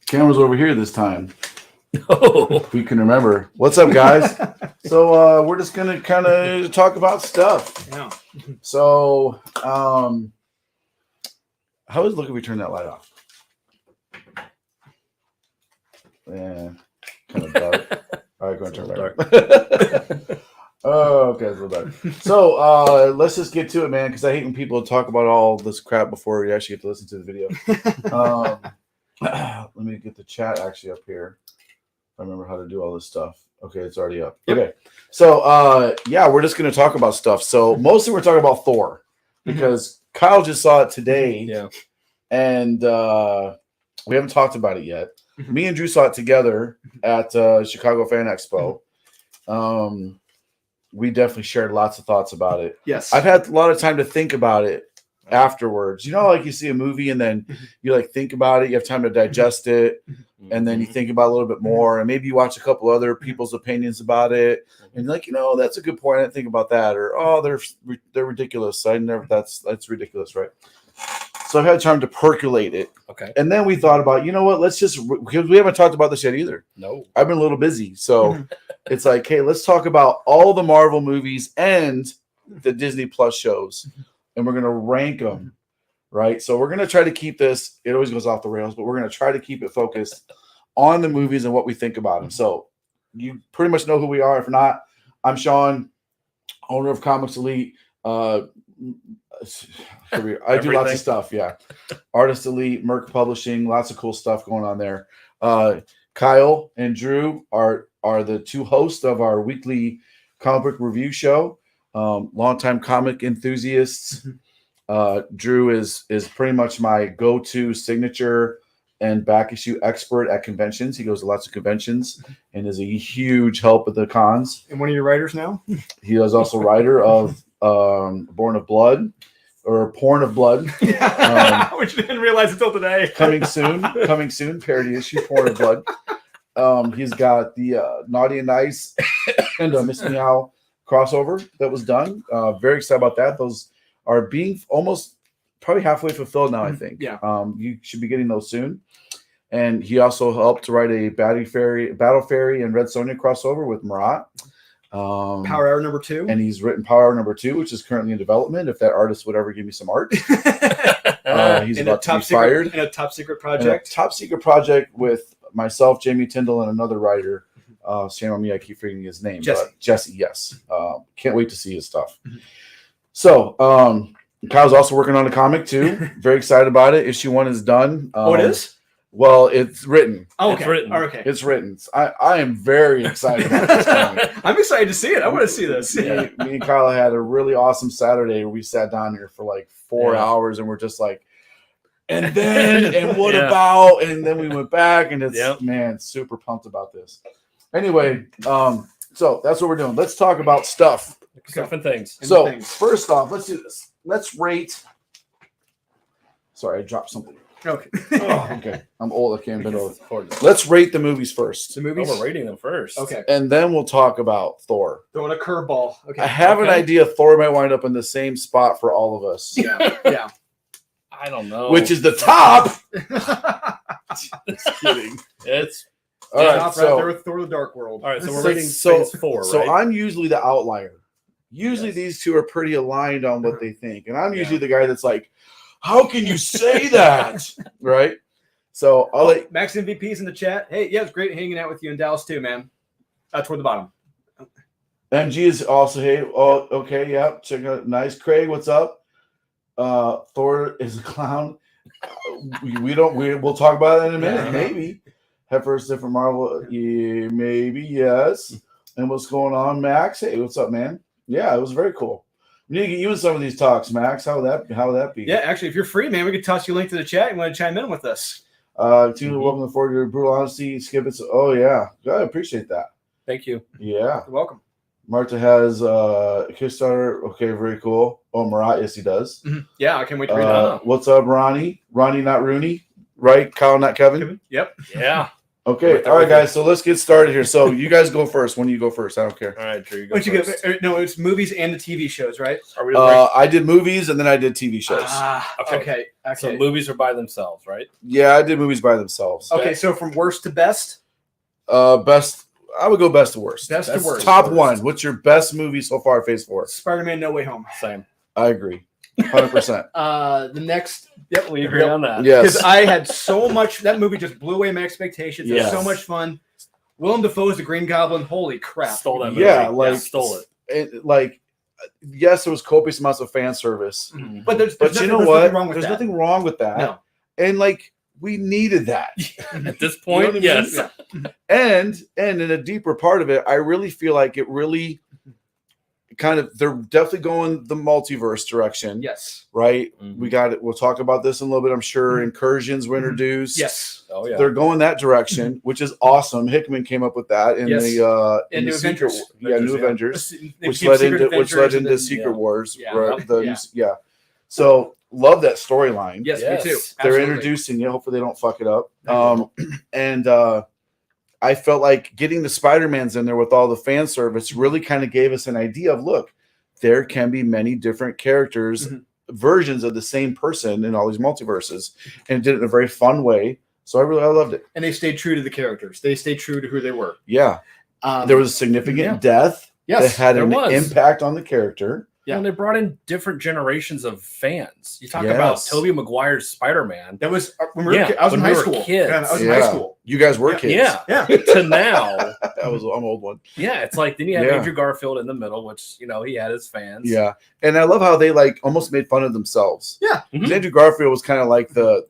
Camera's over here this time. Oh, If we can remember. What's up, guys? So we're just gonna kind of talk about stuff. Yeah. So how is it look if we turn that light off? Yeah, kind of dark. All right, go ahead and turn it back. Oh, okay, it's a little dark. So let's just get to it, man, because I hate when people talk about all this crap before we actually get to listen to the video. Let me get the chat actually up here. I remember how to do all this stuff. Okay, it's already up. Yep. Okay. So yeah, we're just gonna talk about stuff. So mostly we're talking about Thor because Kyle just saw it today. yeah. And we haven't talked about it yet. Me and Drew saw it together at Chicago Fan Expo. We definitely shared lots of thoughts about it. Yes. I've had a lot of time to think about it afterwards. You know, like you see a movie and then you like think about it, you have time to digest it, and then you think about it a little bit more, and maybe you watch a couple other people's opinions about it, and you're like, you know, that's a good point. I didn't think about that, or oh, they're ridiculous. I never that's ridiculous, right? So I've had time to percolate it. Okay. And then we thought about, you know what, let's just, because we haven't talked about this yet either. No. I've been a little busy. So it's like, hey, let's talk about all the Marvel movies and the Disney Plus shows. And we're going to rank them, right? So we're going to try to keep this, it always goes off the rails, but we're going to try to keep it focused on the movies and what we think about them. So you pretty much know who we are. If not, I'm Shawn, owner of Comics Elite. I do lots of stuff, yeah. Artist Elite, Merc Publishing, lots of cool stuff going on there. Kyle and Drew are the two hosts of our weekly comic book review show. Longtime comic enthusiasts. Drew is pretty much my go-to signature and back issue expert at conventions. He goes to lots of conventions and is a huge help at the cons. And one of your writers now? He is also writer of Born of Blood or Porn of Blood. Which I didn't realize until today. Coming soon, parody issue, Porn of Blood. He's got the Naughty and Nice and Miss Meow crossover that was done. Very excited about that. Those are being almost probably halfway fulfilled now, I think. Yeah. You should be getting those soon. And he also helped to write a Battle Fairy and Red Sonja crossover with Marat. Power Hour number 2. And he's written Power Hour number 2, which is currently in development. If that artist would ever give me some art. He's about to be fired. In a top secret project. Top secret project with myself, Jamie Tyndall, and another writer. Shame on me, I keep forgetting his name. Jesse, yes. Can't wait to see his stuff. So, Kyle's also working on a comic too. Very excited about it. Issue 1 is done. It is? Well, it's written. Oh, okay. It's written. Okay. It's written. I am very excited about this comic. I'm excited to see it. I want to see this. Me and Kyle had a really awesome Saturday where we sat down here for like 4 hours and we're just like, and then, and what about? And then we went back and it's, man, super pumped about this. Anyway, so that's what we're doing. Let's talk about stuff. Stuff and things. So first off, let's do this. Let's rate. Sorry, I dropped something. Okay. Okay. I'm old. I can't bend over. Let's rate the movies first. The movies? We're rating them first. Okay. And then we'll talk about Thor. Throwing a curveball. Okay. I have an idea Thor might wind up in the same spot for all of us. Yeah. I don't know. Which is the top. Just kidding. It's all right. Top So right there with Thor: The Dark World. all right. So we're rating phase 4, right? So I'm usually the outlier. Usually these two are pretty aligned on what they think, and I'm usually the guy that's like, "How can you say that?" Right? So I'll let Max MVP's in the chat. Hey, yeah, it's great hanging out with you in Dallas too, man. Toward the bottom. MG is also hey. Oh, okay, yeah. Check out nice. Craig, what's up? Thor is a clown. We'll talk about that in a minute. Yeah. Maybe. Heifer's different Marvel. Yeah, maybe, yes. And what's going on, Max? Hey, what's up, man? Yeah, it was very cool. We need to get you in some of these talks, Max. How would that be? Yeah, actually, if you're free, man, we could toss you a link to the chat. You want to chime in with us? Welcome forward to your brutal honesty. Skip it. Oh yeah, I appreciate that. Thank you. Yeah, You're welcome. Marta has Kickstarter. Okay, very cool. Oh, Marat, yes, he does. Mm-hmm. Yeah, I can't wait to read that. What's up, Ronnie? Ronnie, not Rooney, right? Kyle, not Kevin. Yep. Yeah. Okay, all right, guys. So let's get started here. So you guys go first. When you go first, I don't care. All right, Drew, you go What'd you first. get? No, it's movies and the TV shows, right? Are we I did movies and then I did TV shows. Okay. So movies are by themselves, right? Yeah, I did movies by themselves. Okay, so from worst to best. Best. I would go best to worst. Best to worst. Top one. What's your best movie so far? Phase 4. Spider-Man: No Way Home. Same. I agree. 100%. The next. Yep, We agree on that. Yes. Because I had so much. That movie just blew away my expectations. It was Yes. so much fun. Willem Dafoe is the Green Goblin. Holy crap! Stole that movie. Yeah, like stole it. Yes, there was copious amounts of fan service, Mhm. But there's but you know there's what? nothing wrong with There's that. nothing wrong with that. No. And like we needed that. At this point, You know what I mean? yes. Yeah. And in a deeper part of it, I really feel like it really kind of they're definitely going the multiverse direction. Yes. Right? Mhm. We got it. We'll talk about this in a little bit. I'm sure Mhm. incursions were introduced. Yes. Oh yeah. They're going that direction, which is awesome. Hickman came up with that in Yes. in New the Secret, Avengers. New Avengers, Avengers, They which keep led Secret into Avengers and then- Secret yeah. Wars. Yeah. Right? Yeah. So love that storyline. Yes, Yes. me too. They're Absolutely. introducing it. Hopefully they don't fuck it up. No, And I felt like getting the Spider-Mans in there with all the fan service really kind of gave us an idea of look, there can be many different characters, Mhm. versions of the same person in all these multiverses, and did it in a very fun way. So I loved it. And they stayed true to the characters. They stayed true to who they were. Yeah, there was a significant yeah. death Yes, that had there an was. impact on the character. Yeah. When they brought in different generations of fans. You talk Yes. about Tobey Maguire's Spider-Man. That was when we were, Yeah, I was in when high we were school. kids. Yeah, I was in Yeah. high school. You guys were Yeah. kids. Yeah. Yeah. To now. I'm an old one. Yeah, it's like then you have Yeah. Andrew Garfield in the middle, which he had his fans. Yeah, and I love how they like almost made fun of themselves. Yeah. Mhm. 'Cause Andrew Garfield was kind of like the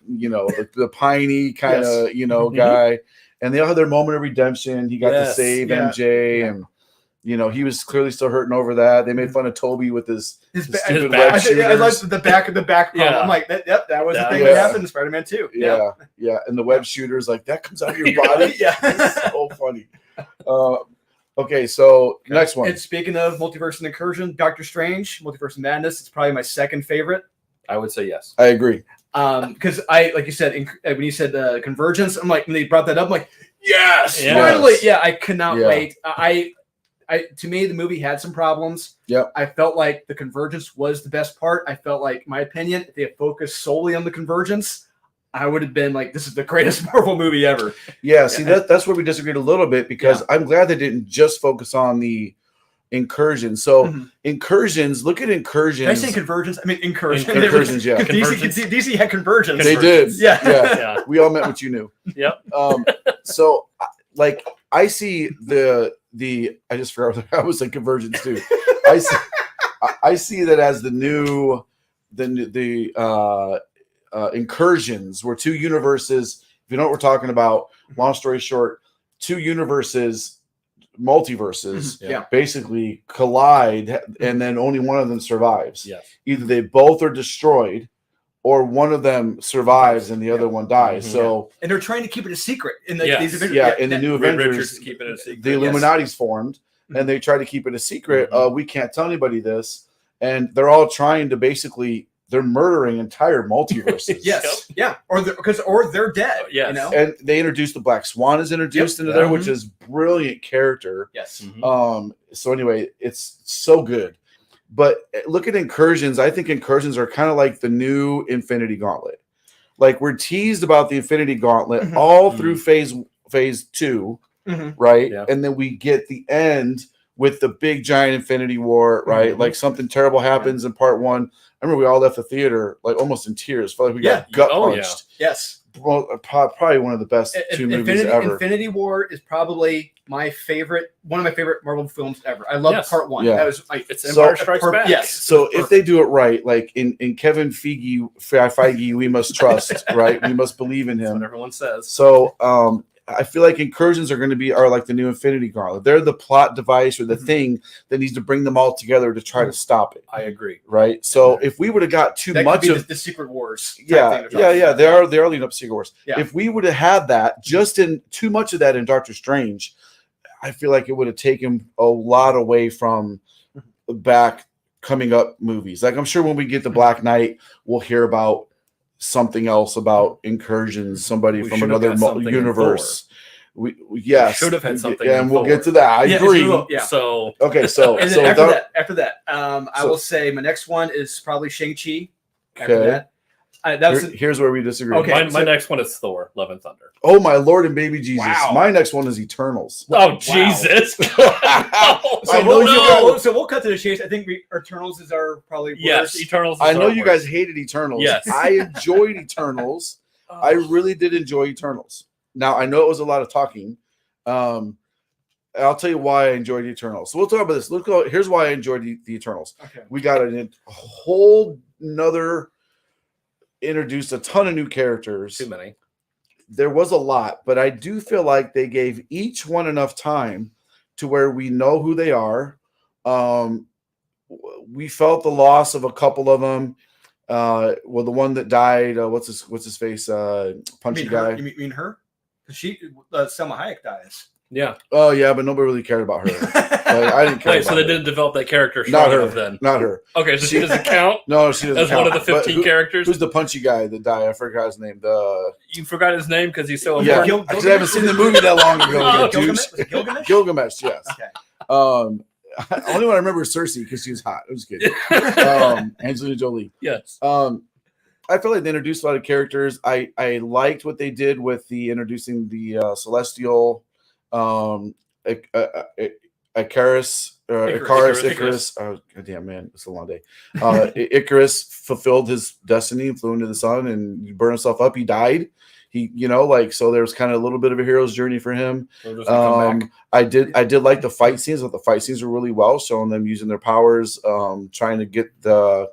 the piney kind of Mhm. guy, and they all had their moment of redemption. He got to Yes. save Yeah. MJ, Yeah. and he was clearly still hurting over that. They made fun of Toby with his stupid back- web I like shooters. the back problem. Yeah. I'm like, that was the That- thing Yeah. that happened in Spider-Man 2. Yeah, and the web shooters like that comes out of your body. Yeah. It's so funny. Okay, so next one. And speaking of multiverse and incursion, Doctor Strange, Multiverse of Madness, it's probably my second favorite. I would say yes. I agree. Because like you said, when you said convergence, I'm like, when they brought that up, I'm like, yes, Yes. finally. Yeah, I could not Yeah. wait. To me, the movie had some problems. Yep. I felt like the convergence was the best part. I felt like, my opinion, if they had focused solely on the convergence, I would have been like, this is the greatest Marvel movie ever. Yeah, see that's where we disagreed a little bit because I'm glad they didn't just focus on the incursion. So Mhm. incursions, look at incursions. Did I say convergence? I mean incursion. Incursions, yeah. DC had convergence. They did. Yeah. Yeah. Yeah. We all meant what you knew. Yep. So like I see the I just forgot I was like convergence too. I see that as the new incursions were two universes. If you know what we're talking about, long story short, two universes, multiverses, Yeah. basically collide, and then only one of them survives. Yes. Either they both are destroyed, or one of them survives and the other one dies. Mhm. So And they're trying to keep it a secret in the Yes. these Avengers. yeah, in the new Reed Avengers, Richards is keeping it a secret. the Yes. Illuminati's formed, and they try to keep it a secret. Mhm. We can't tell anybody this, and they're all trying to basically they're murdering entire multiverses. Yes. Yeah. Or they're dead. Yes. You know? And they introduced the Black Swan is introduced into Yeah. there, which is brilliant character. Yes. Mhm. So anyway, it's so good. But look at incursions. I think incursions are kind of like the new Infinity Gauntlet. Like we're teased about the Infinity Gauntlet Mhm. all through phase 2, Mhm. right? Yeah. And then we get the end with the big giant Infinity War, right? Mhm. Like something terrible happens in part 1. I remember we all left the theater like almost in tears. Felt like we got Yeah. gut Oh, yeah. punched. Yes. Well, probably one of the best two movies ever. Infinity War is probably one of my favorite Marvel films ever. I love Yes. part 1. Yeah. That was like It's So- Empire Strikes Back. Yes. So if they do it right, like in Kevin Feige, we must trust, right? We must believe in That's what him. everyone says. So I feel like incursions are going to are like the new Infinity Gauntlet. They're the plot device or the Mhm. thing that needs to bring them all together to try to stop it, I agree. right? So if we would have got too that much could be of the Secret Wars. type yeah, thing they're talking about. they are leading up to Secret Wars. Yeah. If we would have had that just in too much of that in Doctor Strange, I feel like it would have taken a lot away from back coming up movies. Like I'm sure when we get the Black Knight, we'll hear about something else about incursions, somebody We from should have another got something in universe. Yes, should have had something. and in we'll Thor. get to that. I agree. Yeah. So Okay, so And so then without- after that, I So- will say my next one is probably Shang-Chi. After Okay. that, that's here's where we disagree. Okay. my so- next one is Thor: Love and Thunder. Oh my Lord and baby Jesus! Wow. My next one is Eternals. Oh Jesus! I know you guys- So we'll cut to the chase. I think Eternals is our probably Yes, worst. Eternals. Is I know our you worst. guys hated Eternals. Yes. I enjoyed Eternals. I really did enjoy Eternals. Now I know it was a lot of talking. I'll tell you why I enjoyed Eternals. So we'll talk about this. Let's go. Here's why I enjoyed the Eternals. Okay. We got a whole nother introduced a ton of new characters. Too many. There was a lot, but I do feel like they gave each one enough time to where we know who they are. We felt the loss of a couple of them. Well, the one that died, what's his face? Punchy guy. You mean her? She Selma Hayek dies. Yeah. Oh yeah, but nobody really cared about her. Like, I didn't care. Wait, about so they her. didn't develop that character Not strong her. enough then? Not her. Okay, so she doesn't count No, she doesn't. as one of the count. But 15 characters. Who's the punchy guy that died? I forgot his name. You forgot his name because he's so Yeah, important. I haven't seen the movie that long ago. Oh, you douche. Was it Gilgamesh? Gilgamesh, yes. Okay. Only one I remember is Cersei because she was hot. It was good. Angelina Jolie. Yes. I feel like they introduced a lot of characters. I liked what they did with the introducing the Celestial, Icarus. Icarus. Oh, damn man, it's a long day. Icarus fulfilled his destiny, flew into the sun, and burned himself up. He died. He, so there was kind of a little bit of a hero's journey for him. We're just gonna come back. I did like the fight scenes. But the fight scenes were really well, showing them using their powers, trying to get the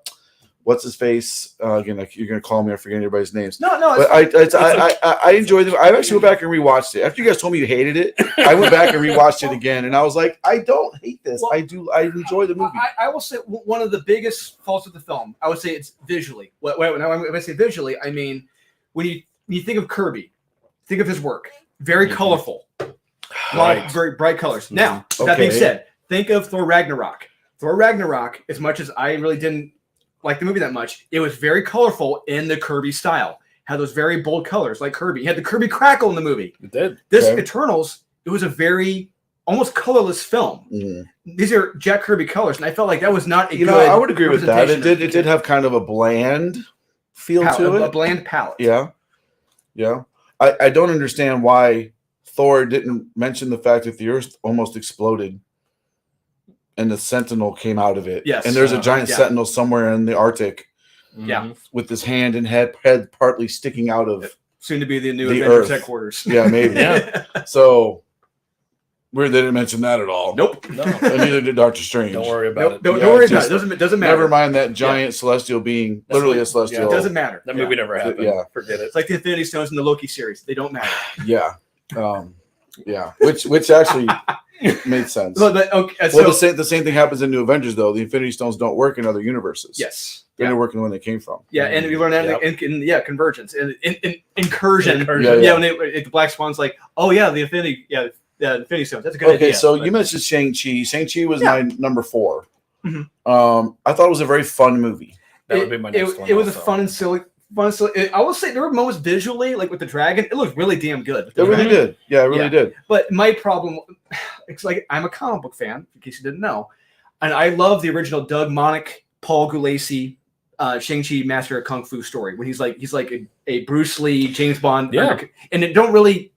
what's his face again. You're gonna call me. I forget everybody's names. No. But I enjoyed them. I actually went back and rewatched it after you guys told me you hated it. I went back and rewatched it again, and I was like, I don't hate this. Well, I enjoy the movie. I will say one of the biggest faults of the film, I would say it's visually. When I say visually, I mean when you think of Kirby, think of his work. Very colorful. A lot of very bright colors. Now, that being said, think of Thor Ragnarok. Thor Ragnarok, as much as I really didn't like the movie that much, it was very colorful in the Kirby style. Had those very bold colors like Kirby. You had the Kirby crackle in the movie. It did. This Eternals, it was a very almost colorless film. Mm-hmm. These are Jack Kirby colors, and I felt like that was not a good I would agree with that. It representation did have kind of a bland feel to it. A bland palette. Yeah. I don't understand why Thor didn't mention the fact that the Earth almost exploded and the Sentinel came out of it. Yes. And there's a giant Sentinel somewhere in the Arctic Yeah. with his hand and head partly sticking out of. Soon to be the new The Avengers Earth. headquarters. Yeah, maybe. Yeah. So weird they didn't mention that at all. Nope. No. And neither did Doctor Strange. Don't worry about it. Don't Yeah, worry about just- it. Doesn't matter. Never mind that giant celestial being, That's literally what- a celestial. It doesn't matter. That movie never happened. Yeah. Forget it. It's like the Infinity Stones in the Loki series. They don't matter. Yeah. Yeah. Which actually made sense. But, okay, Well, the same thing happens in New Avengers, though. The Infinity Stones don't work in other universes. yes. They Yeah. don't work in the one they came from. Yeah, and we learned that in Convergence and in Incursion. Incursion. Yeah. When the Black Swan's like, oh yeah, the Infinity Stones. That's a good idea. Okay, so But- you mentioned Shang-Chi. Shang-Chi was my number 4. Mhm. I thought it was a very fun movie. That would be my next one. It was a also. fun and silly. I will say there were moments visually, like with the dragon, it looked really damn good. It really did. Yeah, it really Yeah. did. But my problem, it's like I'm a comic book fan, in case you didn't know, and I love the original Doug Monik, Paul Gulacy, Shang-Chi Master of Kung Fu story when he's like a Bruce Lee, James Bond, Yeah. and it don't really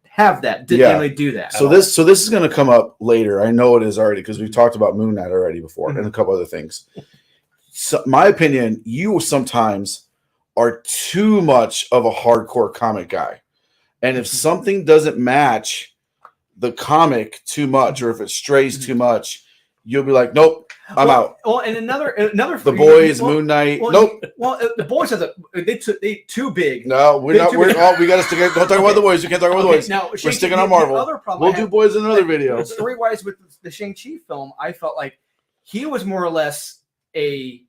have that. Didn't really do that. So this is going to come up later. I know it is already because we've talked about Moon Knight already before and a couple other things. So, my opinion, you sometimes are too much of a hardcore comic guy. And if something doesn't match the comic too much, or if it strays too much, you'll be like, nope, I'm out. Well, and another The Boys, Moon Knight, nope. Well, the Boys are they too big. No, we're They not. too We're big. we got to stick. Don't talk about the Boys. We can't talk about the Okay, Boys. now, We're Shang-Chi, sticking on the Marvel. other problem We'll I do have- Boys in another video. Story-wise, with the Shang-Chi film, I felt like he was more or less a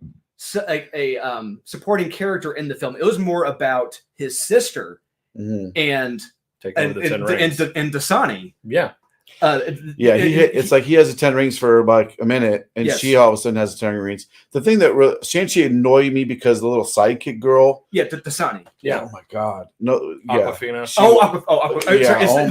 supporting character in the film. It was more about his sister Mhm. and Take over the 10 rings. Dasani. Yeah. It's like he has the 10 rings for like a minute, and she all of a sudden has the 10 rings. The thing that Shang-Chi annoyed me because the little sidekick girl. Yeah, Dasani. Yeah. Oh my god. No. Aquafina.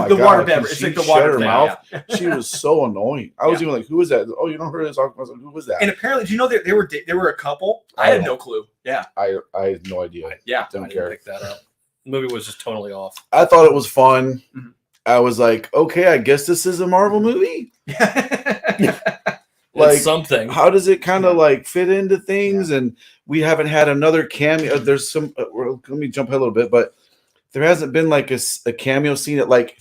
The water beverage. It's like the water mouth. Yeah. She was so annoying. I was even like, "Who is that?" Oh, you don't heard this? I was like, "Who was that?" And apparently, do you know they were a couple? I had no clue. Yeah. I had no idea. Yeah. Don't care. Pick that up. The movie was just totally off. I thought it was fun. Mm-hmm. I was like, okay, I guess this is a Marvel movie. Like something. How does it kind of like fit into things? And we haven't had another cameo. There's some. Let me jump ahead a little bit, but there hasn't been like a cameo scene. Like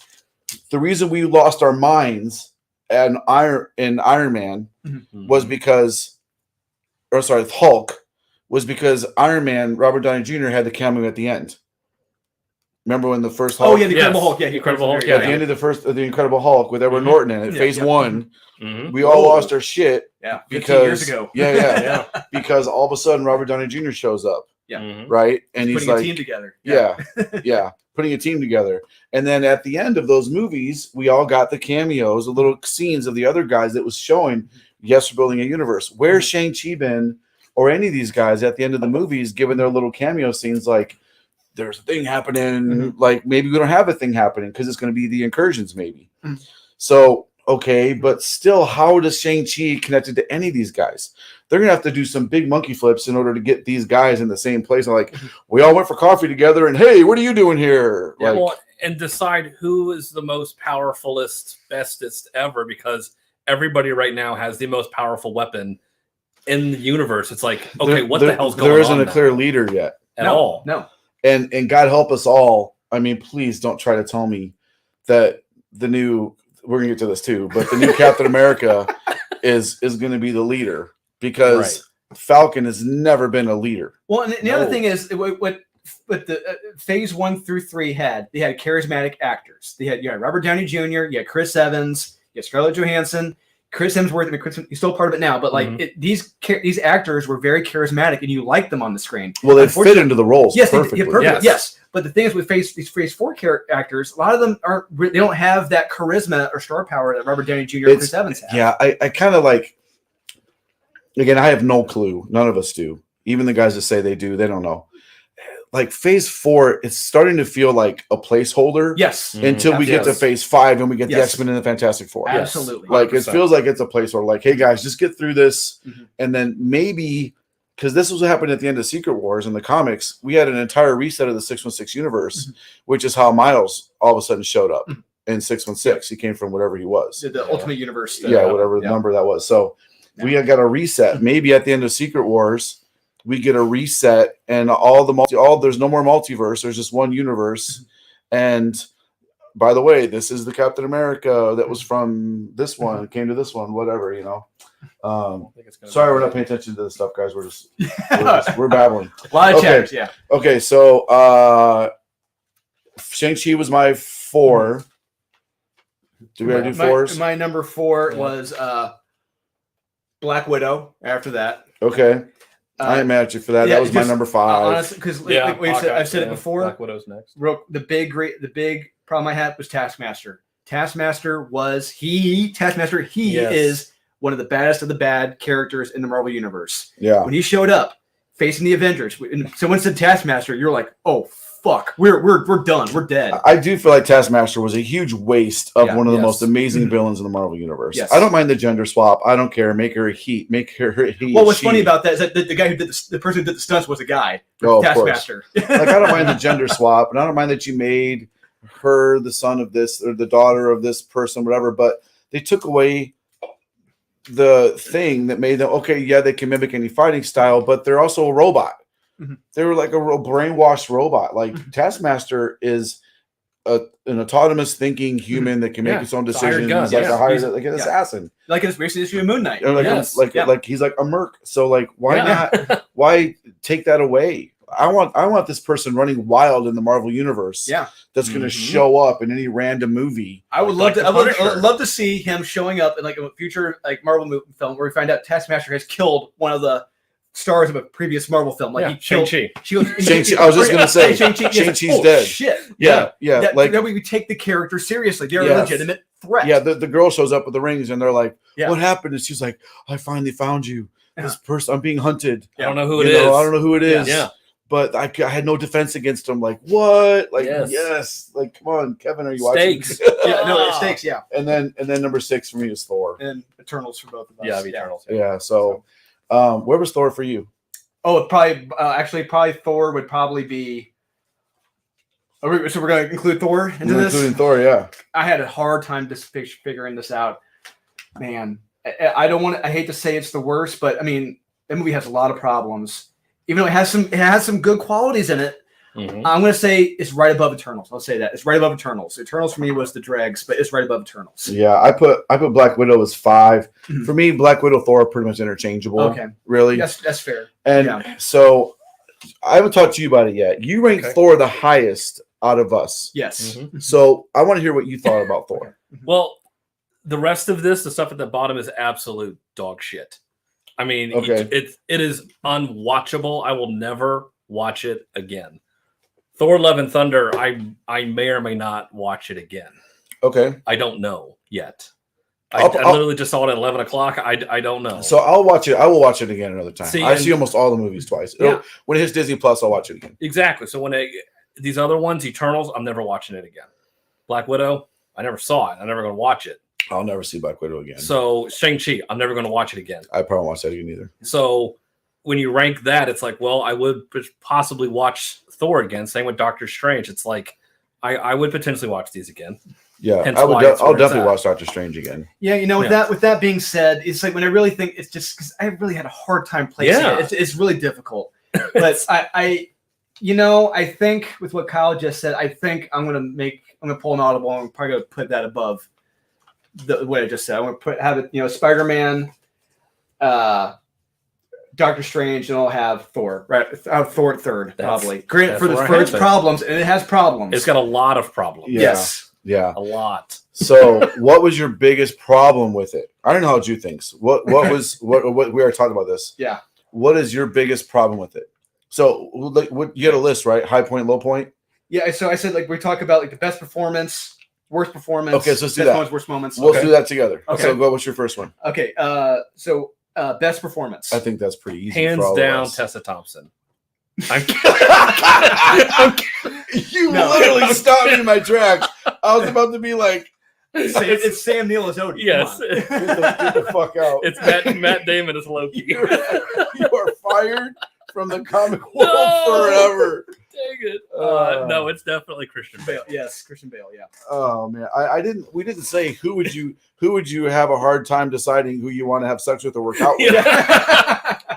the reason we lost our minds in Iron Man was because, Hulk was because Iron Man, Robert Downey Jr. had the cameo at the end. Remember when the first Hulk? Oh yeah, the Incredible Hulk. Yeah, Incredible Hulk. At the end of the Incredible Hulk with Edward Norton in it, Phase 1, we all lost our shit. Yeah, 15 years ago. Yeah. Because all of a sudden Robert Downey Jr. shows up. Yeah. Right, and he's putting like, a team together. Yeah, putting a team together. And then at the end of those movies, we all got the cameos, the little scenes of the other guys that was showing. Yes, we're building a universe. Where's Shang-Chi been, or any of these guys at the end of the movies, giving their little cameo scenes like, there's a thing happening, like maybe we don't have a thing happening because it's going to be the incursions maybe. So, okay, but still, how does Shang-Chi connected to any of these guys? They're going to have to do some big monkey flips in order to get these guys in the same place. And like, we all went for coffee together and, hey, what are you doing here? Yeah, and decide who is the most powerfulest, bestest ever, because everybody right now has the most powerful weapon in the universe. It's like, okay, what the hell's going on? There isn't a clear leader yet. At all. No. And God help us all. I mean, please don't try to tell me that the new, we're going to get to this too, but the new Captain America is going to be the leader, because Falcon has never been a leader. Well, and the other thing is what the Phase 1 through 3 they had charismatic actors. You had Robert Downey Jr., you had Chris Evans, you had Scarlett Johansson, Chris Hemsworth. I mean, he's still part of it now, but like these actors were very charismatic, and you liked them on the screen. Well, they fit into the roles. Yes, perfectly. Yes. But the thing is, with these Phase 4 actors, a lot of them they don't have that charisma or star power that Robert Downey Jr. and Chris Evans have. Yeah, I kind of like. Again, I have no clue. None of us do. Even the guys that say they do, they don't know. Like Phase 4, it's starting to feel like a placeholder. Yes. Until we get to Phase 5 and we get the X-Men and the Fantastic Four. Absolutely. Like 100%. It feels like it's a placeholder. Like, hey guys, just get through this, and then maybe, because this was what happened at the end of Secret Wars in the comics, we had an entire reset of the 616 universe, which is how Miles all of a sudden showed up in 616. He came from whatever he was. The Ultimate Universe. Whatever number that was. So we got a reset. Maybe at the end of Secret Wars, we get a reset, and there's no more multiverse. There's just one universe. And by the way, this is the Captain America that was from this one, came to this one, whatever, sorry, we're not paying attention to this stuff, guys. We're babbling. A lot of chatters, yeah. Okay, so Shang-Chi was my 4. Do we gotta do 4s? My number 4 was Black Widow. After that, okay. I ain't mad at you for that. That was my number 5. Honestly, because I've said it before. Black Widow's next. The big problem I had was Taskmaster. Taskmaster is one of the baddest of the bad characters in the Marvel Universe. Yeah. When he showed up facing the Avengers, and someone said Taskmaster, you're like, oh fuck, we're done, we're dead. I do feel like Taskmaster was a huge waste of one of the most amazing villains in the Marvel Universe. Yes. I don't mind the gender swap. I don't care. Make her a he. Well, what's funny about that is that the guy who did the person who did the stunts was a guy. Oh, Taskmaster. Like, I don't mind the gender swap, and I don't mind that you made her the son of this or the daughter of this person, whatever. But they took away the thing that made them they can mimic any fighting style, but they're also a robot. They were like a brainwashed robot. Like Taskmaster is an autonomous thinking human that can make its own decisions. He's like an assassin. Like it's basically issue of Moon Knight. Like he's like a merc. So like why not? Why take that away? I want this person running wild in the Marvel universe. Yeah, that's going to show up in any random movie. I would love to. I would love to see him showing up in like a future like Marvel movie film where we find out Taskmaster has killed one of the stars of a previous Marvel film. Like he killed Shang-Chi. I was just going to say Shang-Chi's dead. Shit. Yeah. That way we take the character seriously. They're a legitimate threat. Yeah, the girl shows up with the rings, and they're like, Yeah. "What happened?" And she's like, "I finally found you. This person, I'm being hunted. I don't know who You it know, is. I don't know who it is. Yeah. But I had no defense against him. Like, what? Like, Yes. yes. Like, come on, Kevin, are you Stakes. watching? Yeah, no, it stakes. Yeah, And then number 6 for me is Thor. and Eternals for both of us. Yeah, Eternals. Yeah. So, where was Thor for you? Oh, probably Thor would probably be. So we're going to include Thor into this. Including Thor, yeah. I had a hard time just figuring this out. Man, I don't want. I hate to say it's the worst, but I mean, that movie has a lot of problems. Even though it has some good qualities in it. Mhm. I'm going to say it's right above Eternals. I'll say that it's right above Eternals. Eternals for me was the dregs, but it's right above Eternals. Yeah, I put Black Widow as 5. Mhm. For me, Black Widow, Thor are pretty much interchangeable. Okay, Really. that's fair. And Yeah. so I haven't talked to you about it yet. You rank Okay. Thor the highest out of us. Yes. Mhm. So I want to hear what you thought about Thor. Well, the rest of this, the stuff at the bottom, is absolute dog shit. I mean, Okay. it is unwatchable. I will never watch it again. Thor: Love and Thunder, I may or may not watch it again. Okay. I don't know yet. I I'll- literally just saw it at 11 o'clock. I don't know. So I'll watch it. I will watch it again another time. See, I and- see almost all the movies twice. Yeah. When it hits Disney Plus, I'll watch it again. Exactly. So when these other ones, Eternals, I'm never watching it again. Black Widow, I never saw it. I'm never going to watch it. I'll never see Black Widow again. So Shang-Chi, I'm never going to watch it again. I probably won't watch that again either. So when you rank that, it's like, well, I would possibly watch Thor again. Same with Doctor Strange. It's like I would potentially watch these again. Yeah, Hence I would. why it's I'll where it's definitely at. watch Doctor Strange again. Yeah, with that being said, it's like when I really think it's just because I really had a hard time placing Yeah. it. It's really difficult. But I think with what Kyle just said, I think I'm gonna pull an audible and I'm probably gonna put that above what I just said. I want to have it, Spider-Man, Doctor Strange, and I'll have Thor. Right, I'll have Thor at third, probably. Great that's for where I for have its it. problems, and it has problems. It's got a lot of problems. Yeah. Yes. Yeah. A lot. So, what was your biggest problem with it? I don't know how Jew thinks. What was what we already talked about this? Yeah. What is your biggest problem with it? So, like, what you had a list, right? High point, low point. Yeah. So I said we talk about the best performance, worst performance. Okay, so let's do best that. moments, worst moments. We'll Okay. do that together. Okay. So, go. What's your first one? Okay. So best performance. I think that's pretty easy. Hands for all down, of us. Tessa Thompson. I'm You No. literally stopped me in my tracks. I was about to be like, It's Sam Neill as Odin. Yes. get the fuck out. It's Matt Damon as Loki. You are fired from the comic world No. forever. Dang it. Uh, No, it's definitely Christian Bale. Bale. Yes, Christian Bale. Yeah. Oh man, we didn't say who would you have a hard time deciding who you want to have sex with or work out with.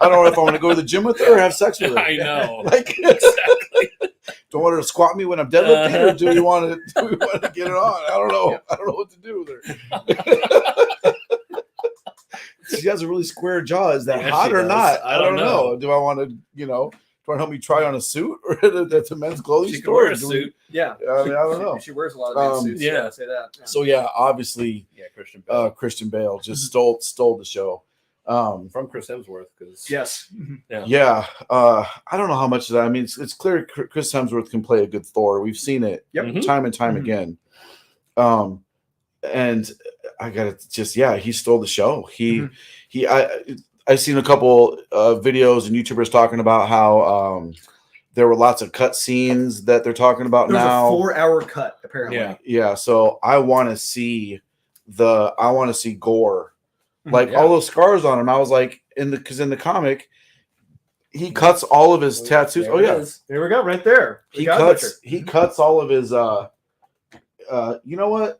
I don't know if I want to go to the gym with her or have sex with her. I know. Like, Exactly. do I want her to squat me when I'm deadlifting, or do we want to get it on? I don't know. I don't know what to do with her. She has a really square jaw. Is that Yeah, hot she or does. not? I don't know. Do I want to, do you want to help me try on a suit or at a men's clothing She can store? wear a Do we- suit. Yeah. I mean, I don't know. She wears a lot of men's suits. yeah. I'd say that. Yeah. So yeah, obviously, Yeah, Christian Bale. Christian Bale just stole the show. From Chris Hemsworth. Because Yes. Yeah, I don't know how much of that. I mean, it's clear Chris Hemsworth can play a good Thor. We've seen it Yep. Mhm. time and time Mhm. again. And I gotta he stole the show. I've seen a couple videos and YouTubers talking about how there were lots of cut scenes that they're talking about There was now. a 4-hour cut apparently. Yeah. Yeah, so I want to see gore. Like Yeah. all those scars on him. I was like, in the comic, he cuts all of his tattoos. There Oh it yeah, is. There we go, right there. he cuts all of his. You know what?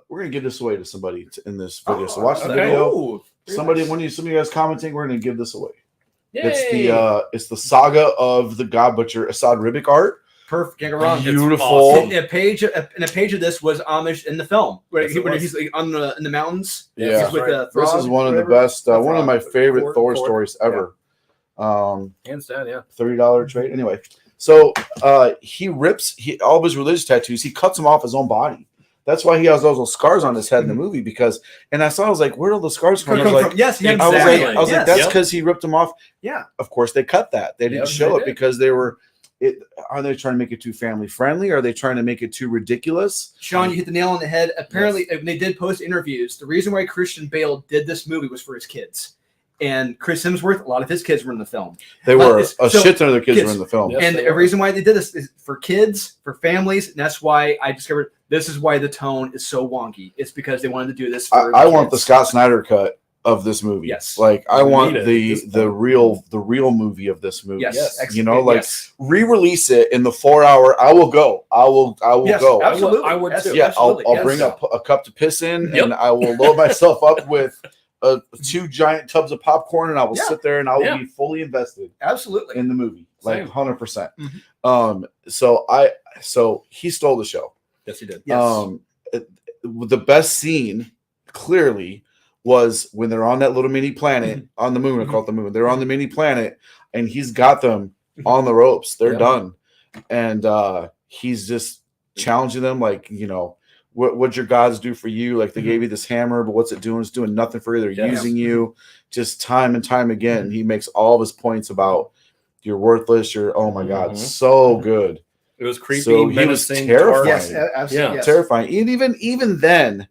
We're gonna give this away to somebody in this video. So watch the okay. video. Ooh, very Somebody, nice. some of you guys commenting, we're gonna give this away. Yay. It's the saga of the God Butcher Assad Ribic art. Perfect. Can't go wrong. Beautiful. awesome. In a page of this was homage in the film where, Yes, it was. he's like in the mountains. Yeah. He's with Right. This Throg, is one of the whatever. best. One of my favorite Thor Thor. stories ever. Hands down, yeah. $30 trade. Anyway, so he rips all of his religious tattoos. He cuts them off his own body. That's why he has those little scars on his head in the movie. Because, and I was like, where do the scars come from? I was like, Yes, yeah, Exactly. I was like, yes. that's Yep. because he ripped them off. Yeah. Of course, they cut that. They didn't Yep, show they it did. because they were are they trying to make it too family friendly? Are they trying to make it too ridiculous? Sean, you hit the nail on the head. Apparently, when they did post interviews, the reason why Christian Bale did this movie was for his kids. And Chris Hemsworth, a lot of his kids were in the film. They were shit ton of their kids were in the film. Yes, and the reason why they did this is for kids, for families. And that's why I discovered this is why the tone is so wonky. It's because they wanted to do this for I want the Scott Snyder cut of this movie. Yes. Like I We want need it the real movie of this movie. Yes. Yes. You know, like yes. re-release it in the 4 hour. I will go. I will Yes, go. absolutely. I would too. Yeah, Absolutely. I'll Yes. bring a cup to piss in, Yep. and I will load myself up with 2 giant tubs of popcorn, and I will Yeah. sit there and I will Yeah. be fully invested Absolutely. in the movie, like Same. 100%. Mhm. So he stole the show. Yes, he did. Yes. The best scene clearly was when they're on that little mini planet on the moon. I call it the moon. They're on the mini planet, and he's got them on the ropes. They're Yeah. done, and he's just challenging them, like, you know, what'd your gods do for you? Like, they gave you this hammer, but what's it doing? It's doing nothing for you. They're Yeah. using you. Just time and time again, he makes all of his points about you're worthless. You're, oh my god, Mhm. so good. It was creepy, So he was menacing, terrifying. dark. yes. Absolutely. Yeah. Yes. Terrifying. And even then,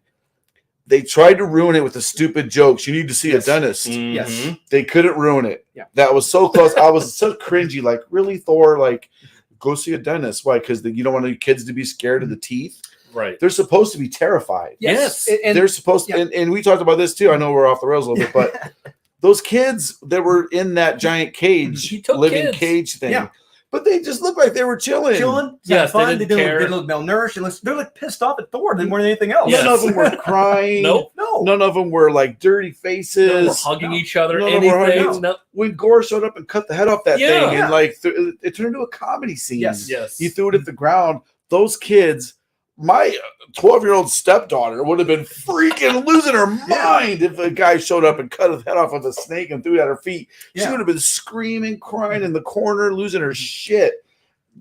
they tried to ruin it with the stupid jokes. You need to see Yes. a dentist. Yes. Mhm. They couldn't ruin it. Yeah. That was so close. I was so cringy. Like, really, Thor? Like, go see a dentist. Why? Because you don't want your kids to be scared of the teeth. Right. They're supposed to be terrified. Yes. And They're supposed to, yeah. and we talked about this too. I know we're off the rails a little bit, but those kids that were in that giant cage, He took living kids. cage thing, Yeah. but they just looked like they were chilling. chilling. Yes, they fun. didn't care. They look malnourished. They're like pissed off at Thor more than anything else. Yes. None of them were crying. Nope. No. None of them were like dirty We're faces. hugging No. each other. No, no, we're Anything. hugging. No. When Gore showed up and cut the head off that Yeah. thing, Yeah. and like it turned into a comedy scene. Yes. Yes. He threw it at the ground. Those kids, my 12-year-old stepdaughter would have been freaking losing her mind if a guy showed up and cut the head off of a snake and threw it at her feet. She Yeah. would have been screaming, crying in the corner, losing her shit.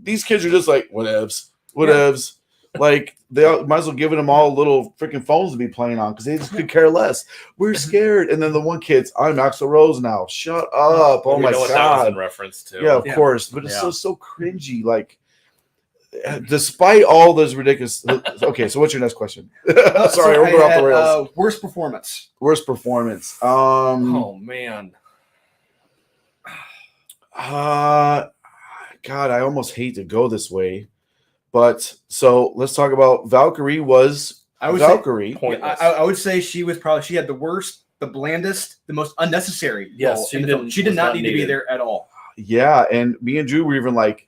These kids are just like, whatevs. Like, they might as well give them all little freaking phones to be playing on because they just could care less. We're scared. And then the one kid's, I'm Axl Rose now. Shut up. Oh We my know what that was in God. reference to. Yeah, of Yeah. course. But it's Yeah. so cringy. Like, despite all those ridiculous. Okay, so what's your next question? Sorry, we're off the rails. Worst performance. Worst performance. Oh man. God, I almost hate to go this way, but so let's talk about Valkyrie. Was I would say, Valkyrie? Pointless. I would say she had the worst, the blandest, the most unnecessary. Yes, role she in the film. didn't- She did was not not need to be needed. there at all. Yeah, and me and Drew were even like,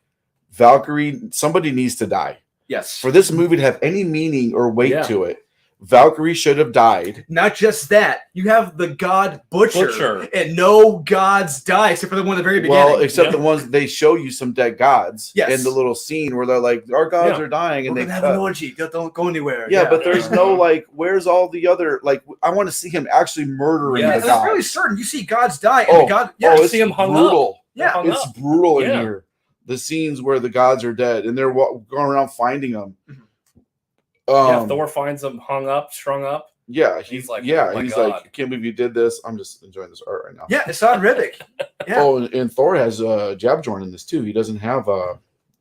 Valkyrie. Somebody needs to die Yes. for this movie to have any meaning or weight Yeah. to it. Valkyrie should have died. Not just that, you have the god Butcher, Butcher. and no gods die except for the one at the very beginning. Well, except Yeah. the ones they show you some dead gods Yes. in the little scene where they're like, our gods Yeah. are dying, and we're they gonna have cut. an orgy. Don't go anywhere. Yeah, but there's no like, where's all the other like? I want to see him actually murdering Yeah, the I'm gods. fairly certain you see gods die, and Oh, the god. oh, Yeah, I it's see him hung brutal. Yeah. Hung It's up. brutal in Yeah. here. The scenes where the gods are dead and they're going around finding them. Yeah, Thor finds him hung up, strung up. Yeah, He's like, yeah, oh my he's God. like, I can't believe you did this. I'm just enjoying this art right now. yeah, Assad Ribic. Yeah, Oh, and Thor has Jabjorn in this too. He doesn't have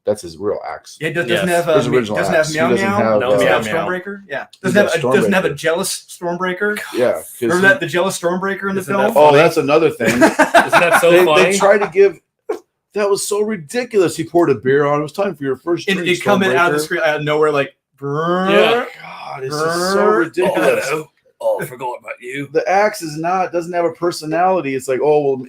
that's his real axe. yeah. Doesn't Yes. have His original doesn't axe. have He Meow doesn't Meow. have, No, Doesn't Meow have Meow. Stormbreaker. Yeah, He's doesn't have a Stormbreaker. jealous Stormbreaker. Yeah, 'cause Remember that the jealous Stormbreaker in the Isn't film? that oh, that's another thing. Isn't that so they funny? try to give. That was so ridiculous. He poured a beer on. It was time for your first and drink. it coming out of the Stormbreaker. screen out of nowhere like. Yeah. God, this is so ridiculous. Oh, I forgot about you. The axe doesn't have a personality. It's like, oh well,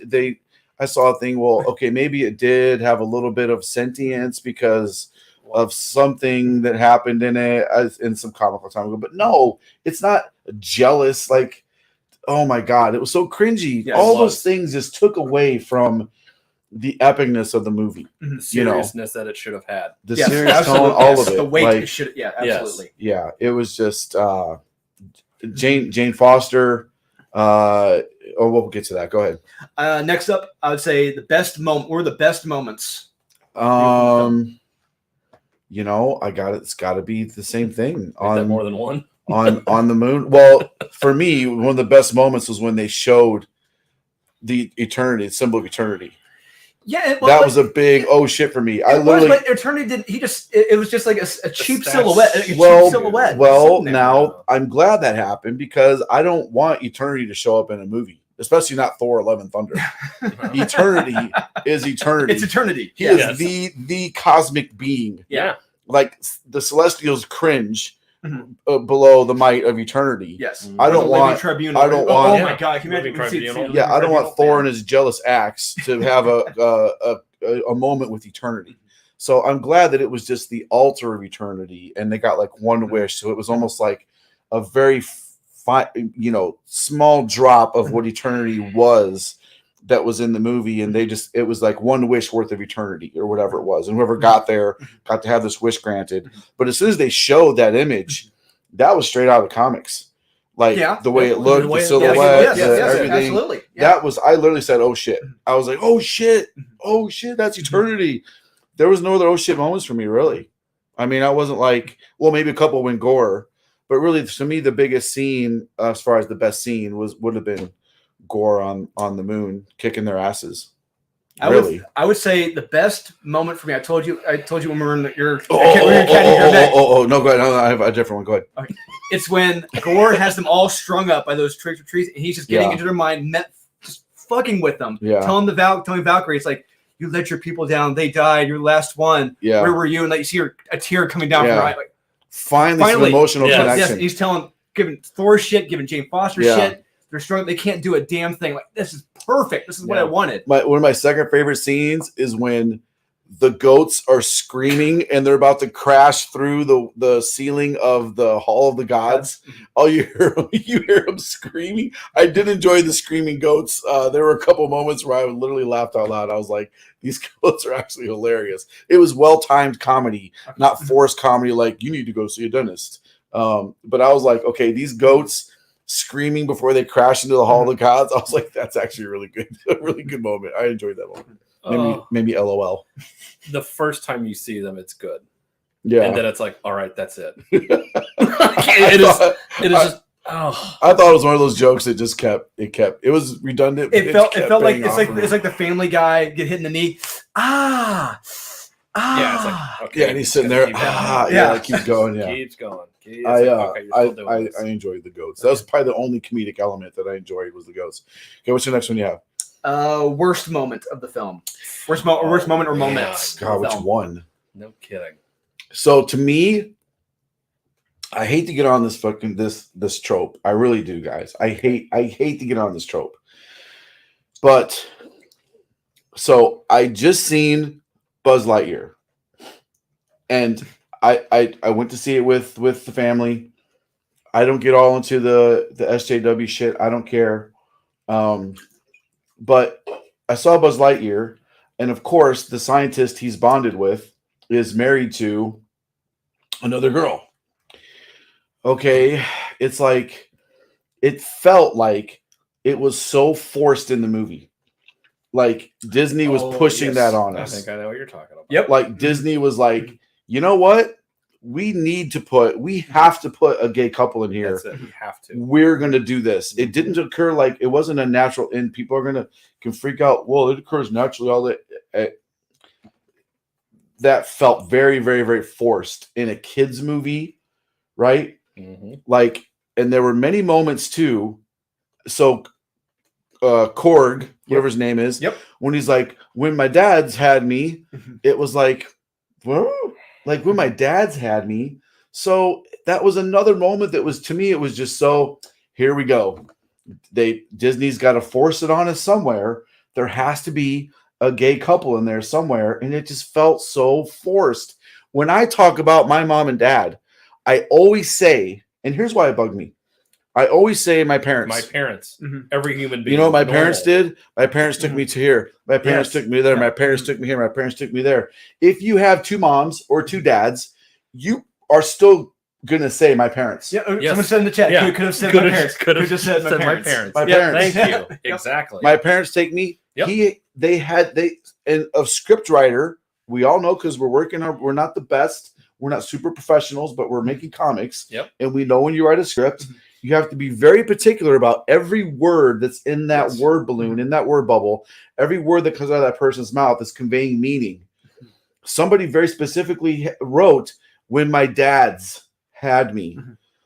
I saw a thing. Well, okay, maybe it did have a little bit of sentience because of something that happened in it in some comical time ago. But no, it's not jealous. Like, oh my God, it was so cringy. Yeah, All it those was. things just took away from the epicness of the movie. The You know. seriousness that it should have had. The Yes, serious absolutely, tone, all yes. of it. The weight Like, it should. Yeah, Yes. absolutely. yeah, it was just Jane Foster. We'll get to that. Go ahead. Next up, I would say the best moment. Or the best moments. You know, it's got to be the same thing Make that more on than one. on the moon. Well, for me, one of the best moments was when they showed the eternity, symbol of eternity. Yeah, that was a big shit for me. I literally. But Eternity didn't. He just. It was just like a cheap silhouette. Well, now I'm glad that happened because I don't want Eternity to show up in a movie, especially not Thor: Love and Thunder. Eternity is eternity. It's eternity. He is the cosmic being. Yeah. Like the Celestials cringe below the might of eternity. Yes. I don't want. Tribunal. I don't want. Oh my god! Can you imagine Tribunal? Yeah, I don't want Thor and his jealous axe to have a moment with eternity. So I'm glad that it was just the altar of eternity, and they got like one wish. So it was almost like a very small drop of what eternity was that was in the movie, and it was like one wish worth of eternity or whatever it was, and whoever got there got to have this wish granted. But as soon as they showed that image, that was straight out of the comics, like the way it looked, the silhouette, everything. Absolutely. That was, I literally said, "Oh shit!" I was like, "Oh shit! Oh shit! That's eternity." There was no other oh shit moments for me, really. I mean, I wasn't like, well, maybe a couple when Gore, but really, to me, the biggest scene, as far as the best scene, would have been Gore on the moon kicking their asses. Really, I would say the best moment for me. I told you when we were in your. No, go ahead. No, I have a different one. Go ahead. Okay. It's when Gore has them all strung up by those tricks or trees, and he's just getting into their mind, just fucking with them. Yeah. Telling Valkyrie, it's like, you let your people down. They died. Your last one. Yeah. Where were you? And like you see a tear coming down from her eye. Like, finally some emotional connection. Yes, he's giving Thor shit, giving Jane Foster shit. They're struggling. They can't do a damn thing. Like, this is perfect. This is what I wanted. One of my second favorite scenes is when the goats are screaming and they're about to crash through the ceiling of the Hall of the Gods. Oh, you hear them screaming. I did enjoy the screaming goats. There were a couple moments where I literally laughed out loud. I was like, these goats are actually hilarious. It was well-timed comedy, not forced comedy like, you need to go see a dentist. But I was like, okay, these goats screaming before they crash into the Hall of the Gods. I was like, that's actually really good. A really good moment. I enjoyed that moment. Maybe LOL. The first time you see them, it's good. Yeah. And then it's like, all right, that's it. I thought it was one of those jokes that just kept it was redundant. It felt like it's like the Family Guy get hit in the knee. Yeah, it's like, okay, yeah, and he's sitting there. It keeps going. Yeah, keeps going. I enjoyed the goats. That was probably the only comedic element that I enjoyed was the goats. Okay, what's the next one you have? Worst moment of the film. Worst moment or moments. God, which one? No kidding. So to me, I hate to get on this fucking this trope. I really do, guys. I hate to get on this trope. But so I just seen Buzz Lightyear, and I went to see it with the family. I don't get all into the SJW shit. I don't care. But I saw Buzz Lightyear, and of course, the scientist he's bonded with is married to another girl. Okay, it's like it felt like it was so forced in the movie. Like Disney was pushing that on us. I think I know what you're talking about. Yep. Like Disney was like, you know what? We have to put a gay couple in here. That's it. We have to. We're going to do this. It didn't occur like it wasn't a natural end. People are can freak out. Well, it occurs naturally. All that felt very, very, very forced in a kids movie, right? Mm-hmm. Like, and there were many moments too. So, Korg, whatever his name is, when he's like, when my dad's had me, it was like, whoa. Like when my dad's had me. So that was another moment that was, to me, it was just so, here we go. Disney's got to force it on us somewhere. There has to be a gay couple in there somewhere. And it just felt so forced. When I talk about my mom and dad, I always say, and here's why it bugged me. I always say my parents. My parents. Every human being. You know what my parents did? My parents took me to here. My parents took me there. My parents took me here. My parents took me there. If you have two moms or two dads, you are still going to say my parents. Yeah, someone said in the chat. Yeah. Could have said my parents. Could have just said my parents. My parents. Thank you. Exactly. My parents take me. Yep. And a script writer, we all know because we're not the best. We're not super professionals, but we're making comics. Yep. And we know when you write a script, You have to be very particular about every word that's in that word balloon, in that word bubble. Every word that comes out of that person's mouth is conveying meaning. Somebody very specifically wrote, "When my dads had me."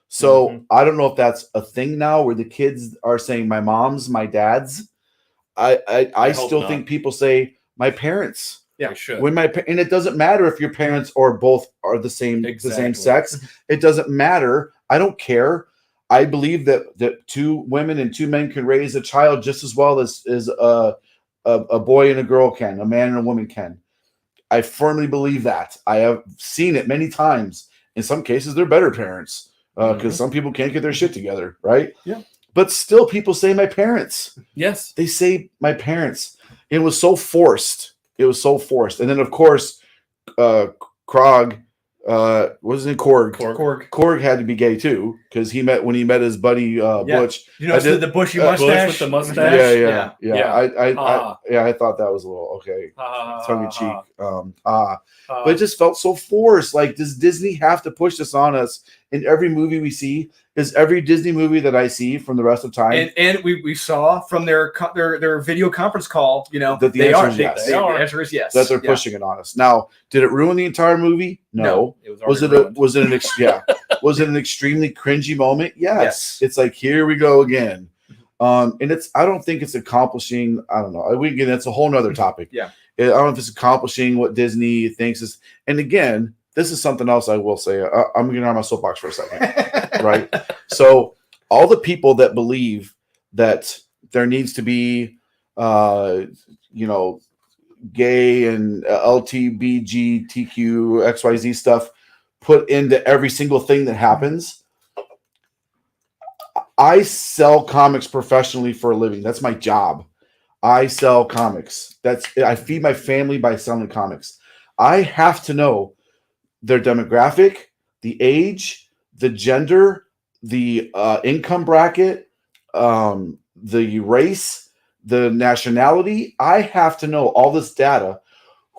So I don't know if that's a thing now where the kids are saying my mom's, my dad's. I still think people say my parents. Yeah, should. And it doesn't matter if your parents or both are the same sex. It doesn't matter. I don't care. I believe that 2 women and 2 men can raise a child just as well as a boy and a girl can, a man and a woman can. I firmly believe that. I have seen it many times. In some cases, they're better parents because some people can't get their shit together, right? Yeah. But still, people say my parents. Yes. They say my parents. It was so forced. It was so forced. And then, of course, Krog, wasn't it Korg? Korg had to be gay too because when he met his buddy Butch. You know, the bushy mustache. Butch with the mustache. Yeah. I thought that was a little tongue in cheek. But it just felt so forced. Like, does Disney have to push this on us in every movie we see? Is every Disney movie that I see from the rest of time? And we saw from their video conference call, that the answer is yes. The answer is yes. That they're pushing it on us. Now, did it ruin the entire movie? No. Was it an extremely cringy moment? Yes. It's like, here we go again. And I don't think it's accomplishing. I don't know. That's a whole nother topic. Yeah. I don't know if it's accomplishing what Disney thinks is. And again, this is something else I will say. I'm going to get on my soapbox for a second. Right. So all the people that believe that there needs to be, gay and LGBTQ XYZ stuff put into every single thing that happens. I sell comics professionally for a living. That's my job. I sell comics. I feed my family by selling comics. I have to know their demographic, the age, the gender, the income bracket, the race, the nationality. I have to know all this data.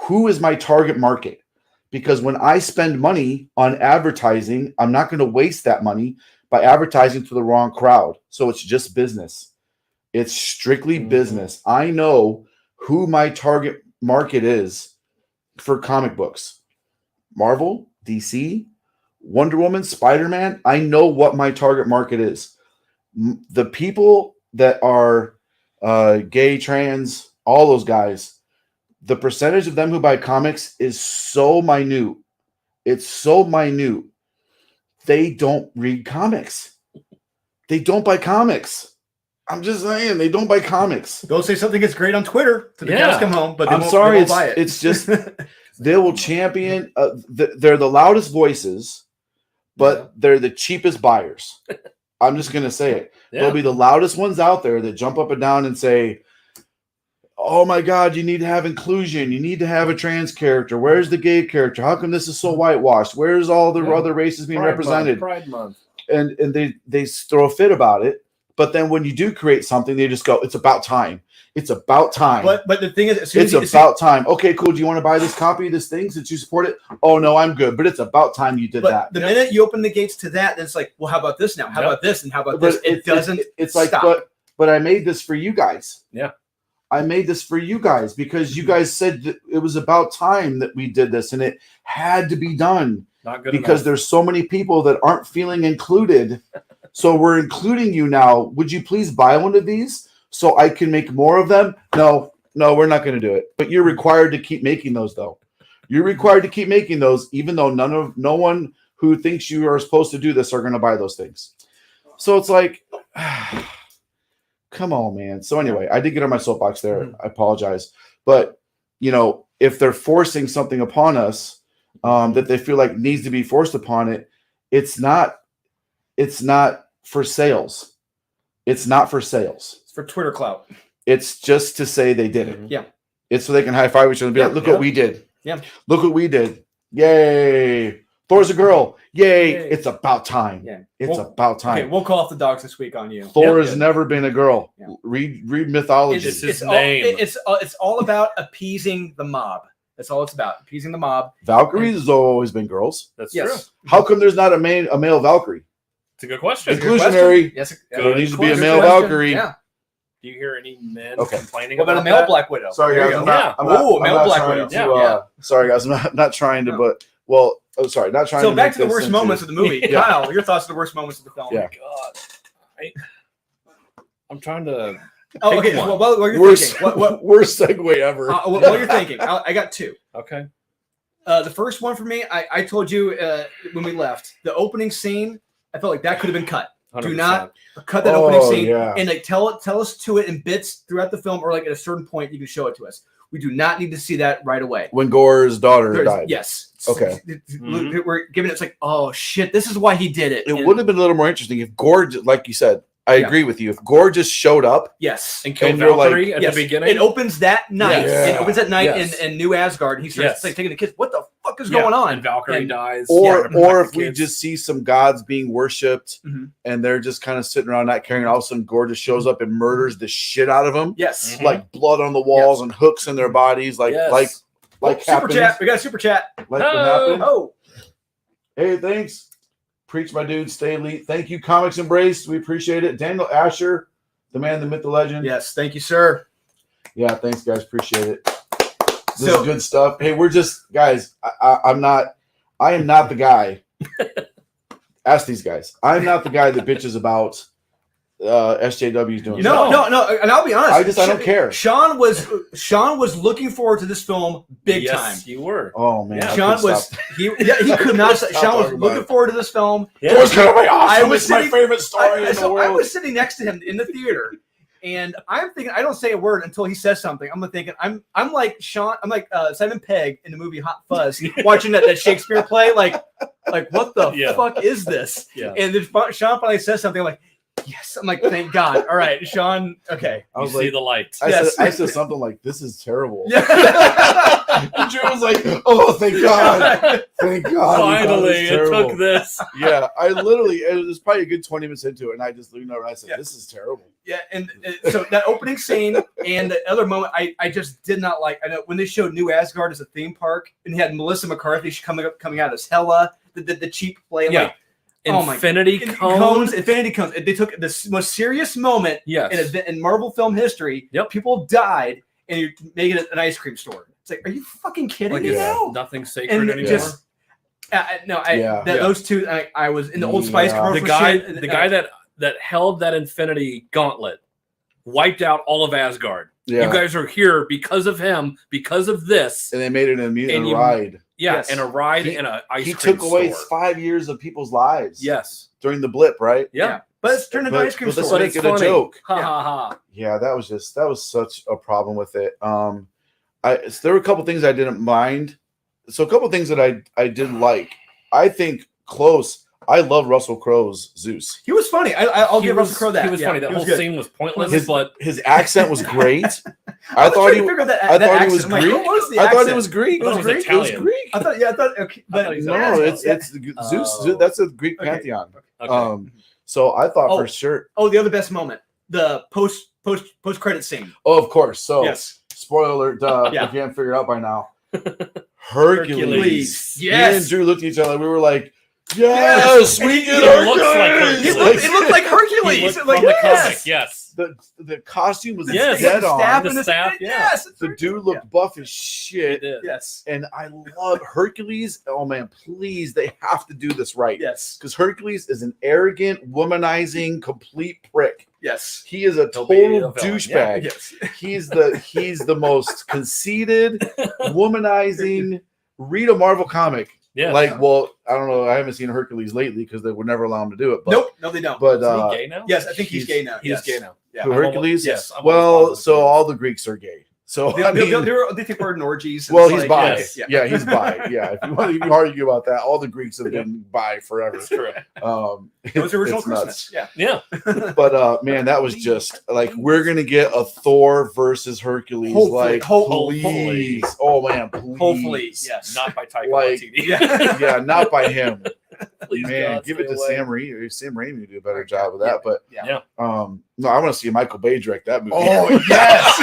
Who is my target market? Because when I spend money on advertising, I'm not going to waste that money by advertising to the wrong crowd. So it's just business. It's strictly business. I know who my target market is for comic books. Marvel, DC, Wonder Woman, Spider-Man. I know what my target market is. The people that are gay, trans, all those guys, the percentage of them who buy comics is so minute. It's so minute. They don't read comics. They don't buy comics. I'm just saying, they don't buy comics. They'll say something is great on Twitter to the cows come home, but I'm sorry, they won't buy it. It's just they will champion. They're the loudest voices, but they're the cheapest buyers. I'm just gonna say it. They'll be the loudest ones out there that jump up and down and say, "Oh my God, you need to have inclusion. You need to have a trans character. Where's the gay character? How come this is so whitewashed? Where's all the other races being represented?" Pride Month. And they throw a fit about it. But then when you do create something, they just go, "It's about time. It's about time." But the thing is, it's about time. Okay, cool. Do you want to buy this copy of this thing since you support it? Oh no, I'm good. But it's about time you did that. The minute you open the gates to that, then it's like, well, how about this now? How about this? And how about this? It doesn't. It's like, but I made this for you guys. Yeah. I made this for you guys because you guys said that it was about time that we did this, and it had to be done. Not good because enough. There's so many people that aren't feeling included. So we're including you now. Would you please buy one of these so I can make more of them? No, we're not going to do it. But you're required to keep making those, though. You're required to keep making those, even though no one who thinks you are supposed to do this are going to buy those things. So it's like, come on, man. So anyway, I did get on my soapbox there. I apologize. But, if they're forcing something upon us that they feel like needs to be forced upon it, it's not for sales. It's not for sales. It's for Twitter clout. It's just to say they did it. Yeah. It's so they can high five each other and be like, look what we did. Yeah. Look what we did. Yay. Thor's a girl. Yay. It's about time. Yeah. It's about time. Okay, we'll call off the dogs this week on you. Thor has never been a girl. Yeah. Read mythology. It's all about appeasing the mob. That's all it's about. Appeasing the mob. Valkyries has always been girls. That's true. How come there's not a male Valkyrie? It's a good question. Inclusionary. Yes. There needs to be a Good male question. Valkyrie. Yeah. Do you hear any men Okay. complaining What about a about male that? Black Widow? Sorry, There guys. you I'm go. not, I'm Ooh, not, I'm male not Black trying Widow. to. Yeah. Sorry, guys. I'm not trying to. No. But sorry, not trying to. So back make to the this worst into- moments of the movie. Yeah. Kyle, your thoughts on the worst moments of the film? Yeah. God. I'm trying to. Oh, Pick okay. one. Well, while you're Worst, thinking, worst segue ever. while you're thinking, I got two. Okay. The first one for me, I told you when we left, the opening scene, I felt like that could have been cut. 100%. Do not cut that opening scene yeah. and like tell us to it in bits throughout the film, or like at a certain point you can show it to us. We do not need to see that right away. When Gore's daughter died. Yes. Okay. Mhm. We're giving it's like, oh shit, this is why he did it. It And- would have been a little more interesting if Gore, like you said, I Yeah. agree with you. If Gore just showed up, Yes. And killed And you're like- Valkyrie at Yes. the beginning. It opens that night. Yes. It opens that night Yes. in New Asgard. And he starts Yes. like taking the kids. What the fuck is Yeah, going on? And Valkyrie And- dies. or Yeah, or the if we kids. just see some gods being worshipped Mhm. and they're just kind of sitting around not caring, all of a sudden Gore just shows up and murders the shit out of them, Yes. Mhm. like blood on the walls and hooks in their bodies, like Yes. like Super happens, chat. We got a super chat. like what Oh. happened. Oh, Hey, thanks. Preach, my dude. Stay elite. Thank you, Comics Embrace. We appreciate it. Daniel Asher, the man, the myth, the legend. yes. Thank you, sir. Yeah, thanks, guys. Appreciate it. This So- is good stuff. Hey, we're just guys. I am not the guy. Ask these guys. I'm not the guy that bitches about SJW's doing. No, stuff. no. And I'll be honest. I don't care. Sean was looking forward to this film big yes, time. you were. Oh man, Yeah. I Sean couldn't was stop. he could not. Stop Sean was talking about looking it. forward to this film. Yeah. It was gonna be awesome. I was It's my sitting- favorite story in the So world. I was sitting next to him in the theater, and I'm thinking I don't say a word until he says something. I'm thinking I'm like Sean. I'm like Simon Pegg in the movie Hot Fuzz, watching that Shakespeare play. Like what the Yeah. fuck is this? Yeah. And then Sean finally says something. I'm like, yes. I'm like, thank God. All right, Sean. Okay. I You was see like, the lights. Yes. I said something like, "This is terrible." Yeah. And Drew was like, "Oh, thank God, thank God." Finally, It's it terrible. took this. Yeah, I literally, it was probably a good 20 minutes into it, and I just leaned over and I said, Yeah. "This is terrible." Yeah, and so that opening scene and the other moment, I just did not like. I know when they showed New Asgard as a theme park, and he had Melissa McCarthy coming out as Hela, the cheap play. I'm Yeah. like, oh my- Infinity cones, Infinity Cones. They took the most serious moment Yes. in Marvel film history. Yep. People died, and you're making it an ice cream store. It's like, are you fucking kidding Like me it's now? nothing sacred And anymore. just Yeah. those two. I was in the Old Spice Yeah. commercial. the guy, shit, the guy that held that Infinity Gauntlet wiped out all of Asgard. Yeah, You guys are here because of him, because of this. and they made it a mutant And you- ride. Yeah, Yes. and a ride He- and an ice He cream took away store. 5 years of people's lives. Yes. during the blip, right? Yeah. but it's turned into an But- ice cream but let's store. make it's it a funny. joke. Ha Yeah. ha ha. Yeah, that was such a problem with it. There were a couple things I didn't mind. So a couple things that I did like. I think close. I love Russell Crowe's Zeus. He was funny. I'll He give was- Russell Crowe that. He was Yeah, funny. That he was whole good. scene was pointless, His- but His accent was great. I I was thought trying he to figure that, I that thought he accent. was I'm like, Greek. what was the I thought accent? it was Greek. It was It was Italian. Greek. I thought okay, I thought he said No, yeah. it's Zeus. Oh. That's a Greek Okay. pantheon. okay. So I thought Oh. for sure. Oh, the other best moment, the post credit scene. Oh, of course. So Yes, spoiler alert, Yeah. if you haven't figured it out by now. Hercules. Hercules. Me Yes. and Drew looked at each other. We were like, yes, And we he get looks like Hercules. Hercules. It looked like He Hercules. looked Like, from the yes. comic, yes. The costume was Yes. dead The on. staff The and staff, yeah. Yes. The dude looked buff as shit. He did. Yes. And I love Hercules. Oh man, please, they have to do this right. Yes. Because Hercules is an arrogant, womanizing, complete prick. Yes. He is a He'll be a total villain, douchebag. Yes. He's the most conceited, womanizing. Read a Marvel comic. Yeah. Like, well, I don't know. I haven't seen Hercules lately because they would never allow him to do it. But, Nope. No, they don't. But Is he gay now? Yes, I think he's gay now. He's Yes. gay now. Yeah. who, I'm almost- Hercules? yes, I'm Well, almost so positive. all the Greeks are gay. So They, I mean, they think we're in orgies. and well, it's he's like, bi. yes, Yeah, he's bi. Yeah, if you want to argue about that, all the Greeks have been bi forever. It's true. It was original it's Christmas. nuts. Yeah. Yeah. But man, that was just like we're gonna get a Thor versus Hercules. Hopefully, like, hopefully. please, oh man, please. Hopefully, yes. Not by Taika Like- Waititi. Yeah. Yeah, not by him. Please, Man, God, give stay it to away. Sam Raimi. Sam Raimi do a better job of that. But Yeah. no, I want to see Michael Bay direct that movie. Oh yes.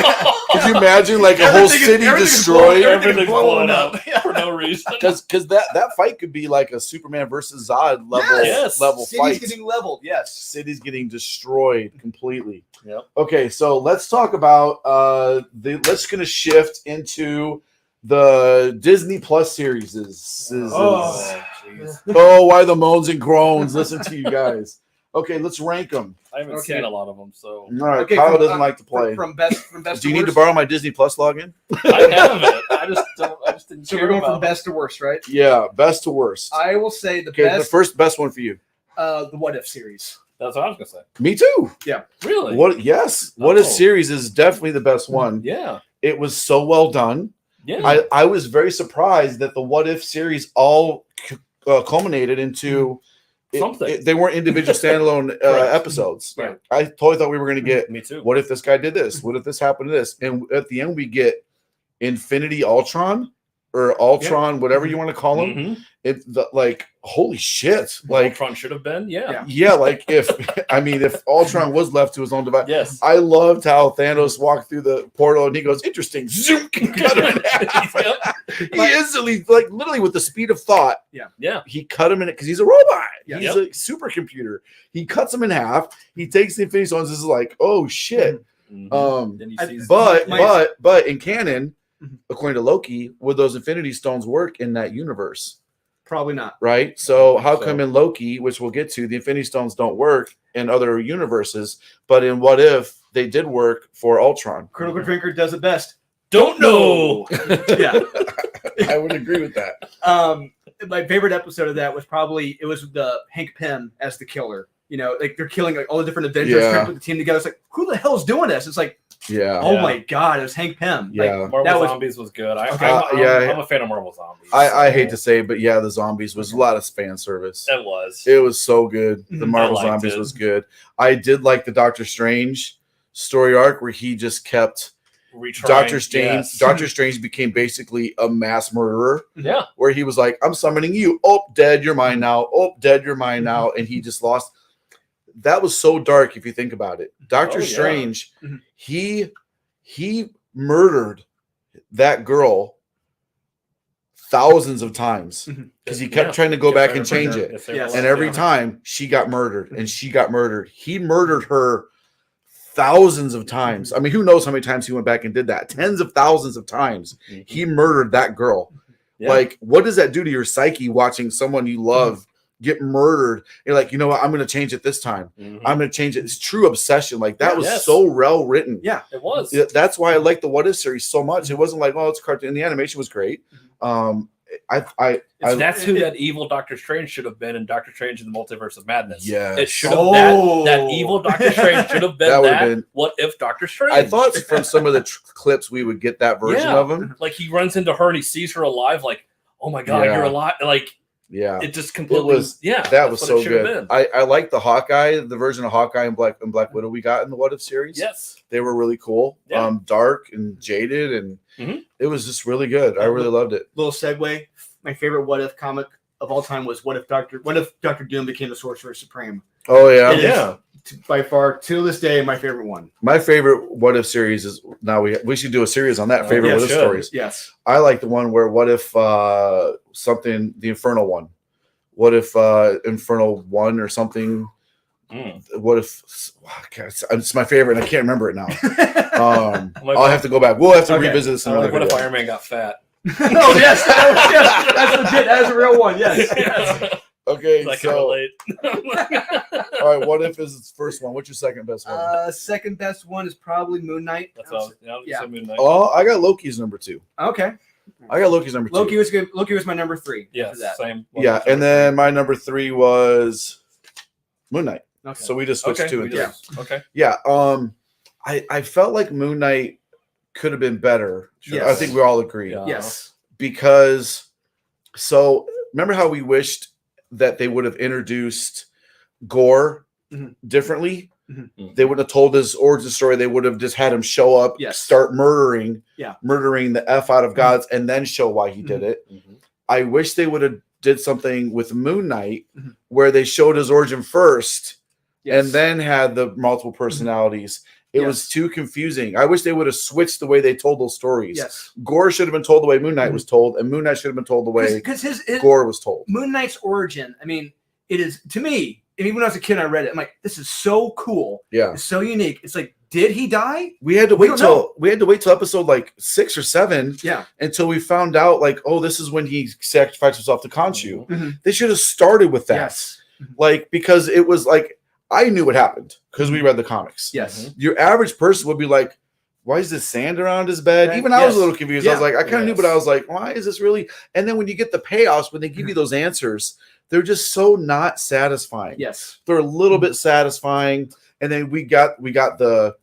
Could you imagine like a whole Everything is- city everything's destroyed? blowing- everything's Everything's blowing blowing up. up. no reason. Because that fight could be like a Superman versus Zod level Yes. level City's fight. getting leveled. Yes. City's getting destroyed completely. Yep. Okay, so let's talk about let's gonna shift into the Disney Plus series. Oh, jeez. Oh, why the moans and groans? Listen to you guys. Okay, let's rank them. I haven't Okay. seen a lot of them, so All right, Okay, Kyle from- doesn't like to play. From best Do you to need to worst? borrow my Disney Plus login? I have it. I just didn't So care we're going about from best to worst, right? Yeah, best to worst. I will say the Okay, the best, best one for you. the What If series. That's what I was gonna say. Me too. Really? What? Yes. What If Oh. series is definitely the best one. Yeah. It was so well done. Yeah. I was very surprised that the What If series all culminated into Something. they weren't individual standalone Right. episodes. Right. I totally thought we were going to get Me too. what if this guy did this? What if this happened to this? And at the end, we get Infinity Ultron or Ultron, whatever you want to call him. Mhm. Like, holy shit! Like, Ultron should have been. Yeah. yeah, like if Ultron was left to his own device. Yes. I loved how Thanos walked through the portal and he goes, interesting, zoom, cut him in half. Yep. He instantly, like literally with the speed of thought, Yeah. he cut him in it because he's a robot. Yeah. He's a supercomputer. He cuts him in half. He takes the Infinity Stones. This is like, oh shit. Mhm. Then he I- sees But in canon, Mhm. according to Loki, would those Infinity Stones work in that universe? Probably not. Right. So how So- come in Loki, which we'll get to, the Infinity Stones don't work in other universes, but in What If they did work for Ultron? Critical Drinker does it best. Don't know. Yeah. I would agree with that. My favorite episode of that was probably the Hank Pym as the killer. You know, like they're killing like all the different Avengers, Yeah. trying to put the team together. It's like, who the hell is doing this? It's like, Yeah. oh Yeah. my god, it was Hank Pym. Yeah. Like, Marvel That was- Zombies was good. Okay. I'm a fan of Marvel Zombies. I so- hate to say it, but yeah, the zombies was a lot of fan service. It was. It was so good. The Mhm. Marvel I liked Zombies it. was good. I did like the Doctor Strange story arc where he just kept Retrying, Doctor Strange. yes. Doctor Strange became basically a mass murderer, Yeah. where he was like, "I'm summoning you. Oh, dead. You're mine now. Oh, dead. You're mine now." And he just lost. That was so dark if you think about it. Doctor Oh, yeah. Strange, Mhm. he murdered that girl thousands of times because he kept Yeah. trying to go Kept back trying and to bring change her- it. if they Yes. were And alive, every yeah. time she got murdered and she got murdered, he murdered her thousands of times. I mean, who knows how many times he went back and did that? Tens of thousands of times. Mhm. He murdered that girl. Yeah. Like, what does that do to your psyche watching someone you love get murdered? You're like, you know what? I'm going to change it this time. Mhm. I'm going to change it. It's true obsession. Like, that was Yes. so well written. yeah. It was. Yeah, that's why I like the What If series so much. It wasn't like, oh, it's a cartoon. The animation was great. That's who that evil Doctor Strange should have been in Doctor Strange in the Multiverse of Madness. Yes. It should have Oh. that evil Doctor Strange should have been That that. would've been- What if Doctor Strange? I thought from some of the clips we would get that version Yeah. of him. like he runs into her and he sees her alive. Like, oh my god, Yeah. you're alive! Like Yeah. it just completely. was- yeah, That that's was what so it should have good. been. I like the Hawkeye, the version of Hawkeye and Black Widow we got in the What If series. Yes. They were really cool. Yeah. Dark and jaded, and Mhm. it was just really good. I really loved it. Little segue. My favorite What If comic of all time was What if Doctor Doom became the Sorcerer Supreme. Oh yeah. It is Yeah. by far to this day my favorite one. My favorite What If series is now we should do a series on that. Oh, Favorite yeah, What If should. stories. Yes. I like the one where what if something the Infernal one. What if Infernal 1 or something? Mm. What if it's my favorite and I can't remember it now. Like, I'll have to go back. We'll have to Okay. revisit this in Like, another what if video. Iron Man got fat? Oh yes, that's legit. That is a real one. Yes. Yes. Okay, I can so relate. all right, what if is its first one? What's your second best one? Second best one is probably Moon Knight. That's all. Yeah. Yeah. Moon Knight. Oh, I got Loki's number 2. Okay. I got Loki's number 2. Loki was good. Loki was my number 3. Yes. after that. Same. Yeah, and then my number 3 was Moon Knight. Okay. So we just switched Okay. 2 and 3. Okay. Yeah. I felt like Moon Knight could have been better. Yes. I think we all agree. Yeah. Yes. Because remember how we wished that they would have introduced Gore Mhm. differently? Mhm. They wouldn't have told his origin story. They would have just had him show up, Yes. start murdering the F out of Mhm. gods, and then show why he did it. Mhm. I wish they would have did something with Moon Knight where they showed his origin first Yes. and then had the multiple personalities. It was too confusing. I wish they would have switched the way they told those stories. Yes. Gore should have been told the way Moon Knight was told, and Moon Knight should have been told the way Because his Gore was told. Moon Knight's origin, I mean, it is, to me, I mean, when I was a kid and I read it, I'm like, this is so cool. Yeah. It's so unique. It's like, did he die? We had to We wait don't know. till episode like 6 or 7 until we found out like, oh, this is when he sacrificed himself to Khonshu. Mhm. They should have started with that. Yes. Like, because it was like, I knew what happened because we read the comics. Yes. Your average person would be like, why is this sand around his bed? Right. Even I was a Yes. little confused. Yeah. I was like, I kind of knew, but I was like, why is this really? And then when you get the payoffs, when they give you those answers, they're just so not satisfying. Yes. They're a little bit satisfying. And then we got the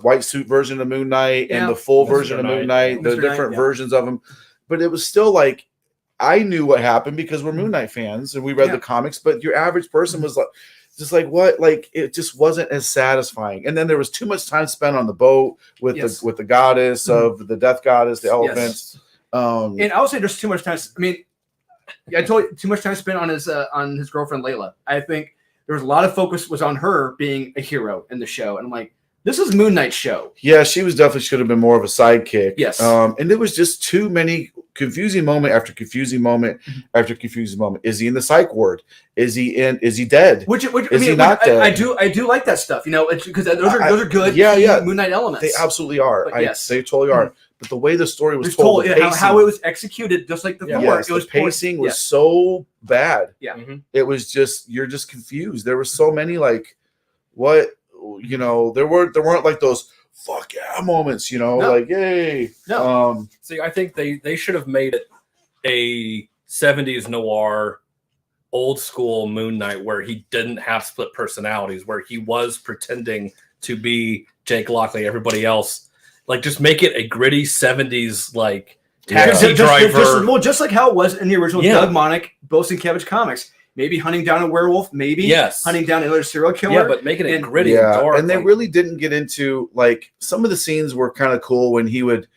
white suit version of Moon Knight and the full Mr. version of Moon Knight, the Mr. different Knight, versions of them. But it was still like, I knew what happened because we're Moon Knight fans and we read the comics, but your average person was like, just like what? Like it just wasn't as satisfying. And then there was too much time spent on the boat with the goddess of the death goddess, the elephants. And I would say there's too much time. I mean, I told you too much time spent on his girlfriend Layla. I think there was a lot of focus was on her being a hero in the show, and I'm like, this is Moon Knight's show. Yeah, she was definitely should have been more of a sidekick. Yes. And there was just too many confusing moment after confusing moment after confusing moment. Is he in the psych ward? Is he dead? Which Is I mean, he not dead? I do like that stuff, you know, because those are good Moon Knight elements. They absolutely are. But yes. They totally are. But the way the story was It's told, told, the how it was executed, just like the Thor. yes, It was the pacing was yes. so bad. Yeah. It was just you're just confused. There were so many like what you know. There weren't like those fuck yeah moments. You know, like yay. No. See, I think they should have made it a 70s noir, old school Moon Knight where he didn't have split personalities, where he was pretending to be Jake Lockley, everybody else. Like, just make it a gritty 70s, like, taxi driver. Just like how it was in the original Doug Monick, Bo Sienkiewicz comics. Maybe hunting down a werewolf, maybe hunting down another serial killer. Yeah, but making it gritty and dark. And they really didn't get into, like, some of the scenes were kind of cool when he would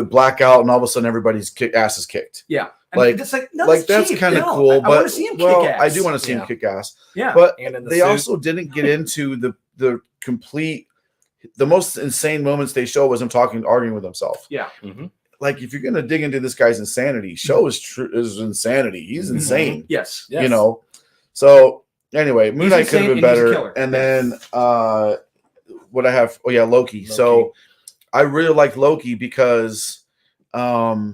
black out and all of a sudden everybody's ass is kicked. Yeah. Like, it's like, no, that's kind of cool. But I want to see him kick ass. I do want to see him kick ass. Yeah. But and they also didn't get into the complete, the most insane moments they show was him arguing with himself. Yeah. Like, if you're gonna dig into this guy's insanity, show is insanity. He's insane. Yes. You know. So anyway, Moon Knight could have been better. And then what I have, Loki. So I really like Loki because we got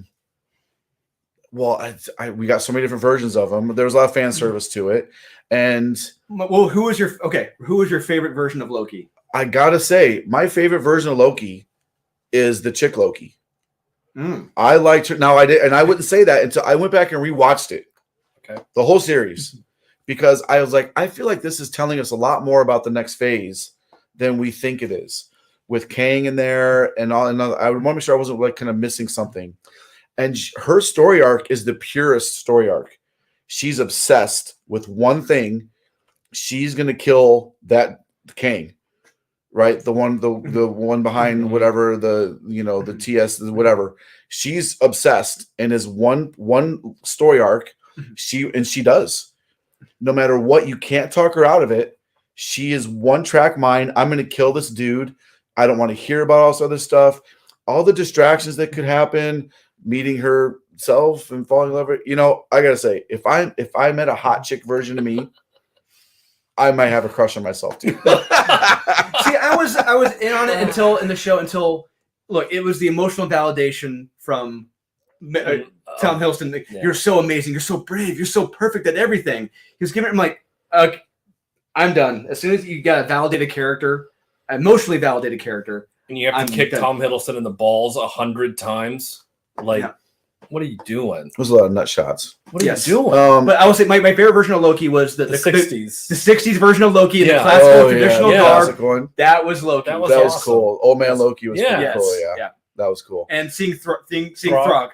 so many different versions of him. There was a lot of fan service to it. And who was your favorite version of Loki? I gotta say, my favorite version of Loki is the chick Loki. I liked her. Now I did, and I wouldn't say that until I went back and rewatched it. Okay. The whole series. Because I was like, I feel like this is telling us a lot more about the next phase than we think it is. With Kang in there and all another. I would want to make sure I wasn't like kind of missing something. And her story arc is the purest story arc. She's obsessed with one thing. She's gonna kill that Kang. Right, the one behind whatever the TS whatever. She's obsessed and is one story arc. She does. No matter what, you can't talk her out of it. She is one track mind. I'm going to kill this dude. I don't want to hear about all this other stuff. All the distractions that could happen, meeting herself and falling in love with her. You know, I gotta say, if I met a hot chick version of me, I might have a crush on myself too. See, I was in on it until look, it was the emotional validation from Tom Hiddleston. You're so amazing. You're so brave. You're so perfect at everything. He was giving it. I'm like, I'm done. As soon as you got a validated character, emotionally validated character, and you have to kick Tom Hiddleston in the balls 100 times, like. Yeah. What are you doing? There's a lot of nut shots. What are you doing? But I will say my favorite version of Loki was the 60s. The 60s version of Loki, the classical traditional garb. That was Loki. That was awesome. Cool. Old man Loki was pretty cool. Yeah. That was cool. And seeing Throg. Yeah. That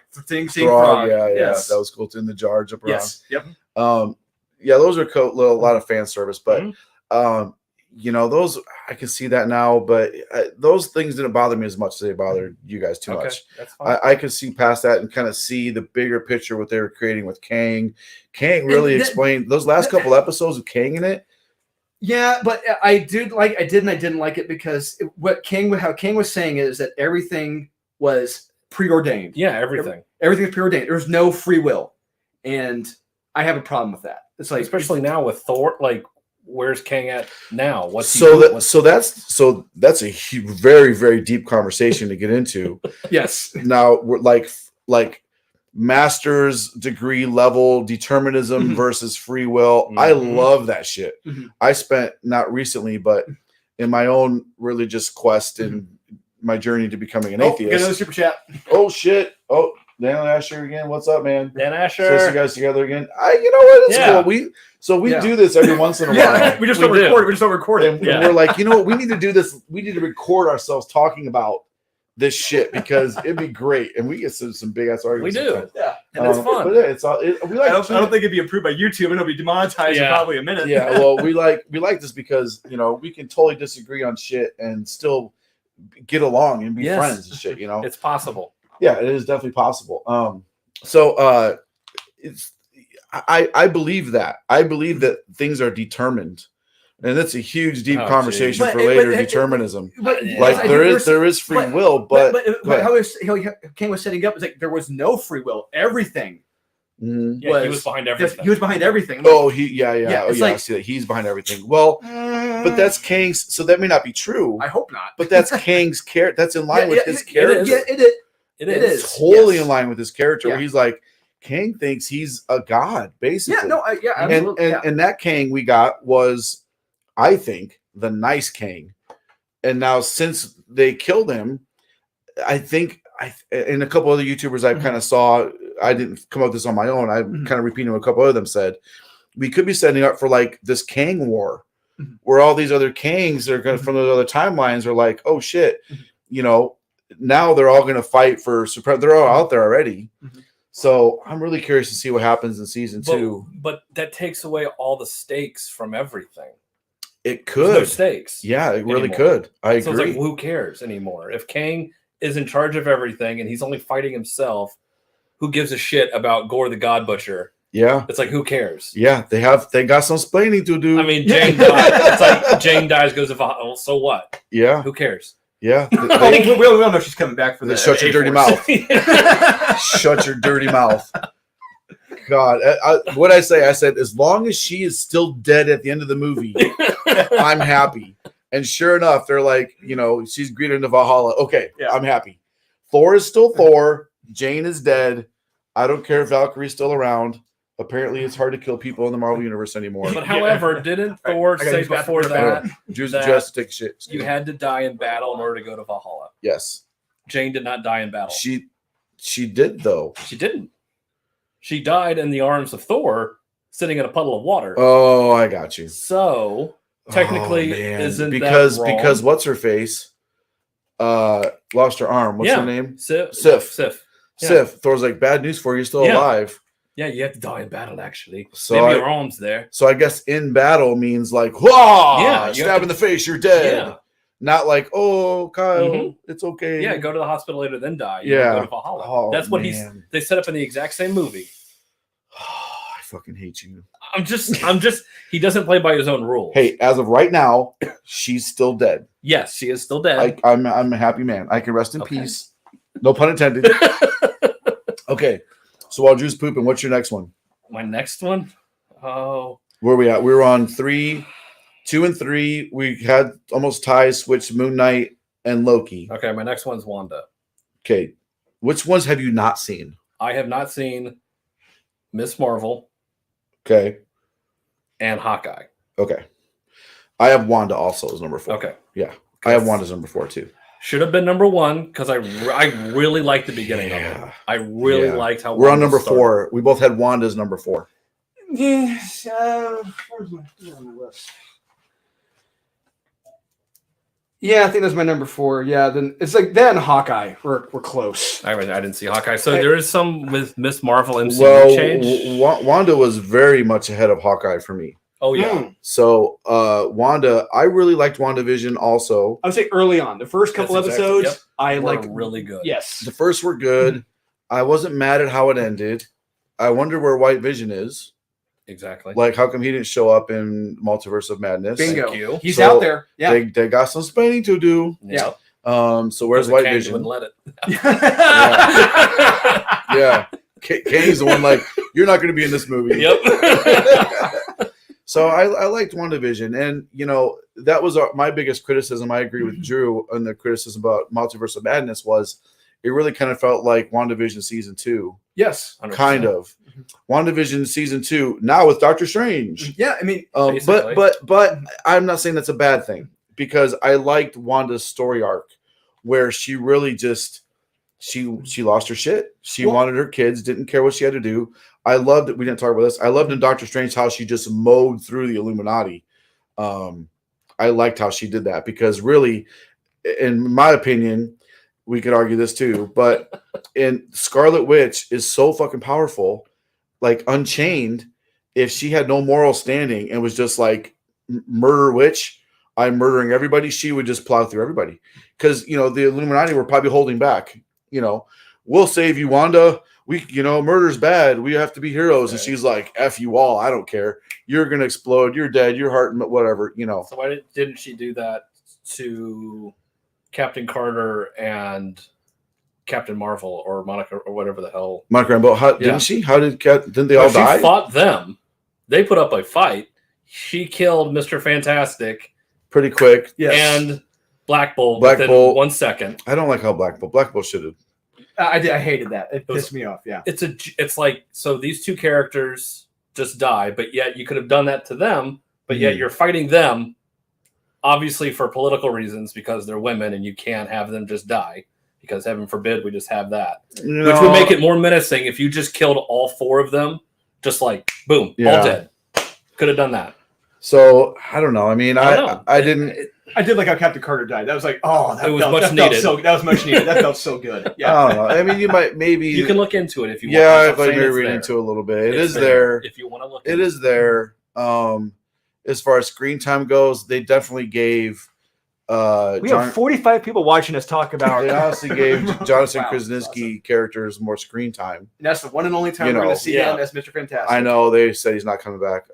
was cool. In the jar, jump around. Yes. Yep. Those are cool. A lot of fan service, but those I can see that now. But those things didn't bother me as much as they bothered you guys too much. That's fine. I could see past that and kind of see the bigger picture what they were creating with Kang. Kang really explained those last couple episodes of Kang in it. Yeah, but I did and I didn't like it because how King was saying is that everything was preordained. Yeah, everything. Everything is preordained. There's no free will, and I have a problem with that. It's like, especially now with Thor. Like, where's Kang at now? What's he So doing? that's a very, very deep conversation to get into. yes. Now we're like master's degree level determinism versus free will. I love that shit. I spent, not recently, but in my own religious quest in my journey to becoming an atheist. Get another super chat. Oh shit. Oh, Dan Asher again. What's up, man? Dan Asher. So you guys together again. You know what? It's Yeah. cool. We do this every once in a while. We just don't record. We just don't record it. And we're like, you know what? We need to do this. We need to record ourselves talking about this shit because it'd be great. And we get some big ass arguments. We do. Sometimes. Yeah. And it's fun. But yeah, it's all. We like. I don't think it'd be approved by YouTube, and it'll be demonetized in probably a minute. Yeah. Well, we like this because we can totally disagree on shit and still get along and be friends and shit. It's possible. Yeah, it is definitely possible. So it's I believe that. I believe that things are determined. And that's a huge, deep conversation for later determinism. There is free will, but how King was setting up is like there was no free will. Everything. Yeah, he was behind everything. He was behind everything. Oh, yeah. I see that he's behind everything. Well, but that's Kang's. So that may not be true. I hope not. But that's Kang's character. That's in line with his character. It is totally in line with his character. Where he's like, Kang thinks he's a god, basically. Yeah, absolutely. And that Kang we got was, I think, the nice Kang. And now since they killed him, I think and a couple other YouTubers I kind of saw, I didn't come up with this on my own. I'm kind of repeating what a couple of them said. We could be setting up for like this Kang war, where all these other Kangs that are going from those other timelines are like, oh shit, now they're all going to fight for supreme. They're all out there already. So I'm really curious to see what happens in season 2. But that takes away all the stakes from everything. It could. There's no stakes. Yeah, it really could. I agree. So it's like, who cares anymore? If Kang is in charge of everything and he's only fighting himself, who gives a shit about Gore the God Butcher? Yeah. It's like, who cares? Yeah, they got some splaining to do. I mean, Jane dies. It's like Jane dies, goes to well, so what? Yeah. Who cares? Yeah. We all know she's coming back for the shut your dirty mouth. Shut your dirty mouth. God, what I said, as long as she is still dead at the end of the movie, I'm happy. And sure enough, they're like, she's greeted into Valhalla. Okay, I'm happy. Thor is still Thor. Jane is dead. I don't care if Valkyrie's still around. Apparently, it's hard to kill people in the Marvel Universe anymore. But however, didn't Thor say before that just take shit? You had to die in battle in order to go to Valhalla? Yes. Jane did not die in battle. She did, though. She didn't. She died in the arms of Thor, sitting in a puddle of water. Oh, I got you. So technically, isn't because that wrong? Because what's her face? Lost her arm. What's her name? Sif. Yeah. Sif. Thor's like, bad news for you. Still alive. Yeah, you have to die in battle, actually. So maybe your arm's there. So I guess in battle means like, whoa, stab in the face, you're dead. Yeah. Not like, oh, Kyle, it's okay. Yeah, go to the hospital later, then die. Go to Valhalla. Oh, that's what they set up in the exact same movie. I fucking hate you. I'm just he doesn't play by his own rules. Hey, as of right now, she's still dead. Yes, she is still dead. I'm a happy man. I can rest in peace. No pun intended. Okay. So while Drew's pooping, what's your next one? My next one? Oh. Where are we at? We were on 2 and 3. We had almost ties, switched Moon Knight and Loki. Okay, my next one's Wanda. Okay. Which ones have you not seen? I have not seen Miss Marvel. Okay. And Hawkeye. Okay. I have Wanda also as number 4. Okay. Yeah. I have Wanda as number 4 too. Should have been number 1 because I really liked the beginning of it. I really liked how we're on number 4. We both had Wanda as number 4. Yes. Where's my list? Yeah, I think that's my number 4. Yeah, then it's like then Hawkeye. We're close. I didn't see Hawkeye, so there is some with Miss Marvel MCU change. Wanda was very much ahead of Hawkeye for me. Oh yeah. So Wanda, I really liked WandaVision also. I would say early on, the first couple episodes, I like really good. Yes, the first were good. I wasn't mad at how it ended. I wonder where White Vision is. Exactly. Like, how come he didn't show up in Multiverse of Madness? Bingo. Thank you. He's So, out there. Yeah. They got some explaining to do. Yeah. So where's Because White Kang Vision? wouldn't let it. Yeah. Kang's the one like, you're not going to be in this movie. Yep. So I liked WandaVision, and that was my biggest criticism. I agree with Drew on the criticism about Multiverse of Madness was it really kind of felt like WandaVision season 2. Yes. 100%. Kind of. WandaVision season 2 now with Doctor Strange. Yeah, I mean, but I'm not saying that's a bad thing because I liked Wanda's story arc where she really just she lost her shit. She wanted her kids, didn't care what she had to do. I loved it. We didn't talk about this. I loved in Doctor Strange how she just mowed through the Illuminati. I liked how she did that because really, in my opinion, we could argue this too, but in Scarlet Witch is so fucking powerful, like Unchained. If she had no moral standing and was just like murder witch, I'm murdering everybody, she would just plow through everybody. Because the Illuminati were probably holding back. We'll save you, Wanda. We, murder's bad. We have to be heroes. And she's like, F you all. I don't care. You're gonna explode. You're dead. Your heart, whatever. So why didn't she do that to Captain Carter and Captain Marvel or Monica or whatever the hell? Monica Rambeau. Didn't she? How didn't they all die? She fought them. They put up a fight. She killed Mr. Fantastic pretty quick. yes. and Black Bolt Black within Bolt. 1 second. I don't like how Black Bolt should have. I hated that. It pissed me off. Yeah. It's like, so these two characters just die, but yet you could have done that to them, but yet you're fighting them, obviously for political reasons because they're women and you can't have them just die because heaven forbid we just have that. Which would make it more menacing if you just killed all 4 of them, just like boom, all dead. Could have done that. So I don't know. I mean, I didn't. I did like how Captain Carter died. That was like, that was much needed. That felt so good. Yeah. I don't know. I mean, you might maybe you can look into it if you want. Yeah, I like maybe read into it a little bit. It is there. If you want to look. It is there. As far as screen time goes, they definitely gave. We have 45 people watching us talk about. They honestly gave Jonathan Krasinski characters more screen time. And that's the one and only time we're going to see him as Mr. Fantastic. I know they said he's not coming back.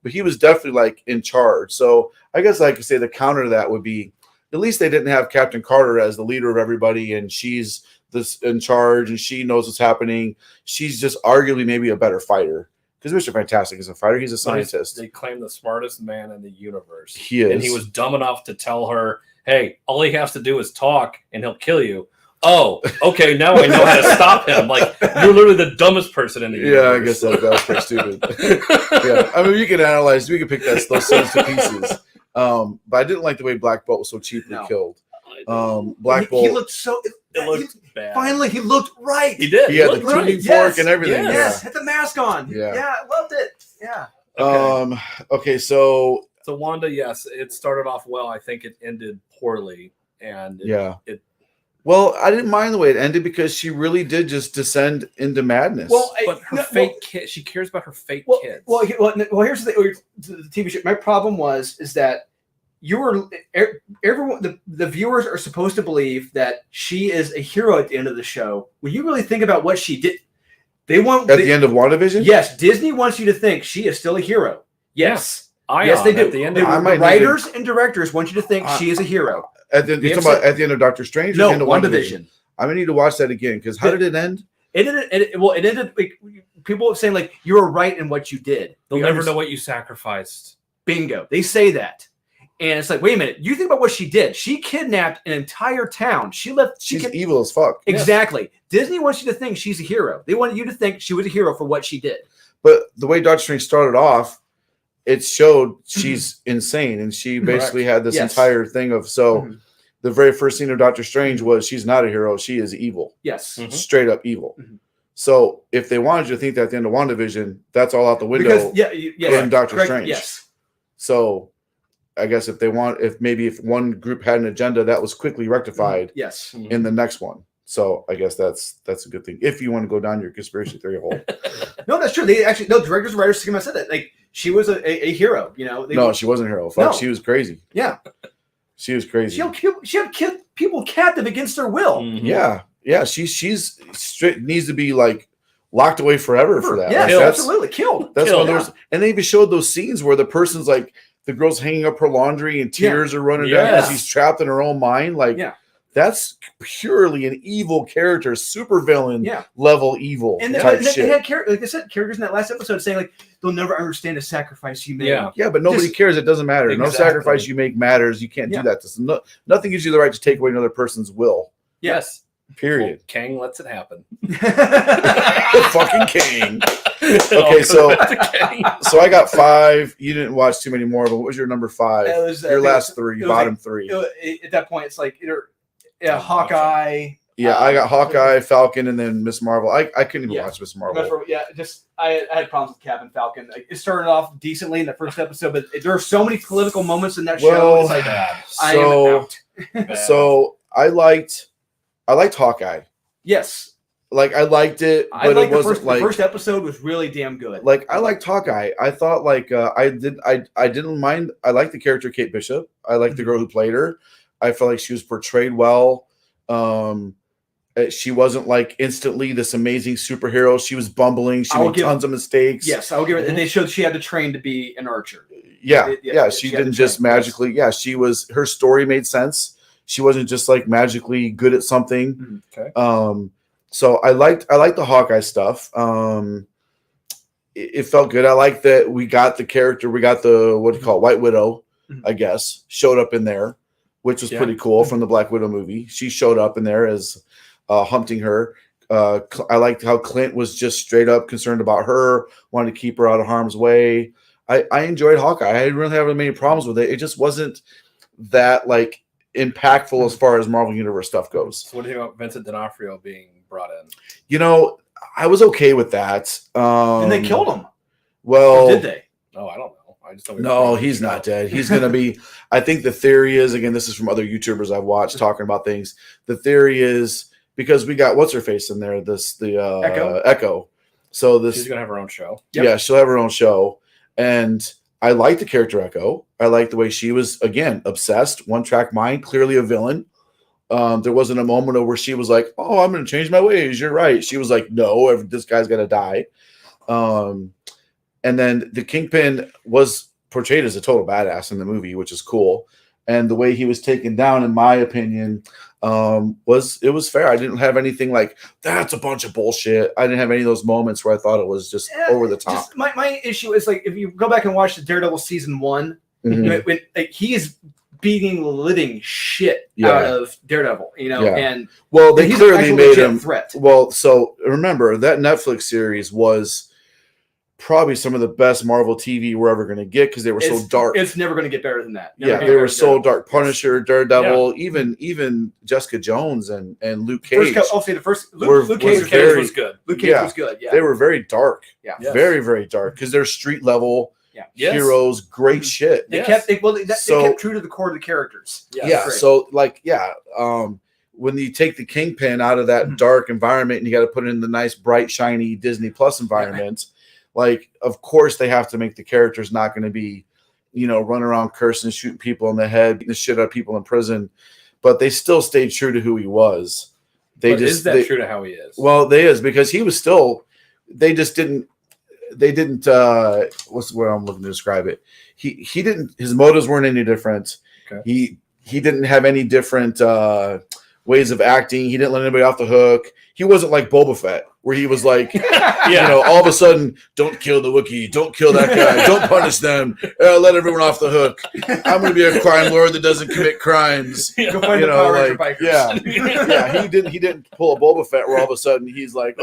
But he was definitely like in charge. So I guess I could say the counter to that would be at least they didn't have Captain Carter as the leader of everybody and she's this in charge and she knows what's happening. She's just arguably maybe a better fighter because Mr. Fantastic is a fighter. He's a scientist. They claim the smartest man in the universe. He is. And he was dumb enough to tell her, hey, all he has to do is talk and he'll kill you. Oh, okay. Now I know how to stop him. Like, you're literally the dumbest person in the universe. Yeah, I guess that was pretty stupid. Yeah, I mean, we can pick those scenes to pieces. But I didn't like the way Black Bolt was so cheaply killed. Black Bolt. He looked so. It looked bad. Finally, he looked right. He did. He had the tuning fork and everything. Yes, had the mask on. Yeah, I loved it. Yeah. Okay, so Wanda, yes, it started off well. I think it ended poorly, and well, I didn't mind the way it ended because she really did just descend into madness. Well, but her fake kid, she cares about her fake kids. Well, here's the thing. The TV show. My problem is that everyone, the viewers are supposed to believe that she is a hero at the end of the show. When you really think about what she did, the end of WandaVision. Yes, Disney wants you to think she is still a hero. Yes, yes, they do. At the end the writers and directors want you to think she is a hero. You're talking about at the end of Doctor Strange? No, at the end of WandaVision. I'm gonna need to watch that again because how did it end? It ended. Like, people saying like you were right in what you did. They'll never know what you sacrificed. Bingo. They say that, and it's like, wait a minute. You think about what she did? She kidnapped an entire town. She's evil as fuck. Exactly. Yes. Disney wants you to think she's a hero. They want you to think she was a hero for what she did. But the way Doctor Strange started off, it showed she's insane, and she basically had this entire thing of the very first scene of Doctor Strange was she's not a hero, she is evil. Yes, straight up evil. So if they wanted you to think that at the end of WandaVision, that's all out the window. In Doctor Strange. Yes. So I guess if one group had an agenda, that was quickly rectified. Yes. In the next one. So I guess that's a good thing if you want to go down your conspiracy theory hole. No, that's true. Directors and writers came out and said that. Like, she was a hero. No, she wasn't a hero. Fuck, she was crazy. Yeah, she was crazy. She had people captive against their will. Yeah. She's straight needs to be like locked away forever for that. Yeah, Like, absolutely killed. That's Killed, one of those, and they even showed those scenes where the person's like, the girl's hanging up her laundry and tears are running down because she's trapped in her own mind. Like, that's purely an evil character, super villain level evil type shit. They had like I said, characters in that last episode saying like they'll never understand the sacrifice you made. Yeah, but nobody cares. It doesn't matter. Exactly. No sacrifice you make matters. You can't do that. Nothing gives you the right to take away another person's will. Yes. Period. Well, Kang lets it happen. Fucking Kang. Okay, so I got 5. You didn't watch too many more, but what was your number 5? Your last 3, bottom 3. At that point, it's like Hawkeye. Yeah, I got Hawkeye, Falcon, and then Miss Marvel. I couldn't even watch Miss Marvel. I had problems with Captain Falcon. Like, it started off decently in the first episode, but there are so many political moments in that show. It's like I am out. So I liked Hawkeye. Yes. Like I liked it, but it wasn't the first episode was really damn good. Like I liked Hawkeye. I thought like I didn't mind. I liked the character Kate Bishop. I liked the girl who played her. I felt like she was portrayed well. She wasn't like instantly this amazing superhero. She was bumbling. She made tons of mistakes. Yes, I'll give it. And they showed she had to train to be an archer. Yeah. She didn't just magically. Yeah, she was. Her story made sense. She wasn't just like magically good at something. Okay. So I liked the Hawkeye stuff. It felt good. I like that we got the character. We got the what do you call it? White Widow, I guess, showed up in there, which was pretty cool from the Black Widow movie. She showed up in there as hunting her. I liked how Clint was just straight up concerned about her, wanted to keep her out of harm's way. I enjoyed Hawkeye. I didn't really have many problems with it. It just wasn't that like impactful as far as Marvel Universe stuff goes. So what do you think about Vincent D'Onofrio being brought in? You know, I was okay with that. And they killed him. Well, or did they? Oh, I don't know. I just don't. No, he's not dead. He's gonna be. I think the theory is, again, this is from other YouTubers I've watched talking about things. The theory is because we got what's her face in there. Echo. So she's gonna have her own show. Yeah, she'll have her own show, and I like the character Echo. I like the way she was, again, obsessed, one-track mind, clearly a villain. There wasn't a moment where she was like, oh, I'm going to change my ways. You're right. She was like, no, this guy's going to die. And then the Kingpin was portrayed as a total badass in the movie, which is cool. And the way he was taken down, in my opinion, was fair. I didn't have anything like, that's a bunch of bullshit. I didn't have any of those moments where I thought it was just over the top. My issue is like, if you go back and watch the Daredevil season 1, when he is beating the living shit out of Daredevil, and well, they clearly made him threat. Well, so remember that Netflix series was probably some of the best Marvel TV we're ever going to get because they were so dark. It's never going to get better than that. They were so dark. Punisher, Daredevil, even Jessica Jones and Luke Cage. Luke Cage was good. Luke Cage was good. Yeah, they were very dark. Yeah, very very dark because they're street level. Heroes, great shit. They kept true to the core of the characters. So when you take the Kingpin out of that dark environment and you got to put it in the nice, bright, shiny Disney Plus environment, like of course they have to make the characters not going to be, running around cursing, shooting people in the head, beating the shit out of people in prison, but they still stayed true to who he was. Is that true to how he is? Well, they is because he was still. They didn't what's the word I'm looking to describe it. He didn't, his motives weren't any different. Okay. He didn't have any different ways of acting. He didn't let anybody off the hook. He wasn't like Boba Fett, where he was like, all of a sudden, don't kill the Wookiee, don't kill that guy, don't punish them, let everyone off the hook. I'm going to be a crime lord that doesn't commit crimes. Go find the Power Ranger bikers. He didn't pull a Boba Fett where all of a sudden he's like,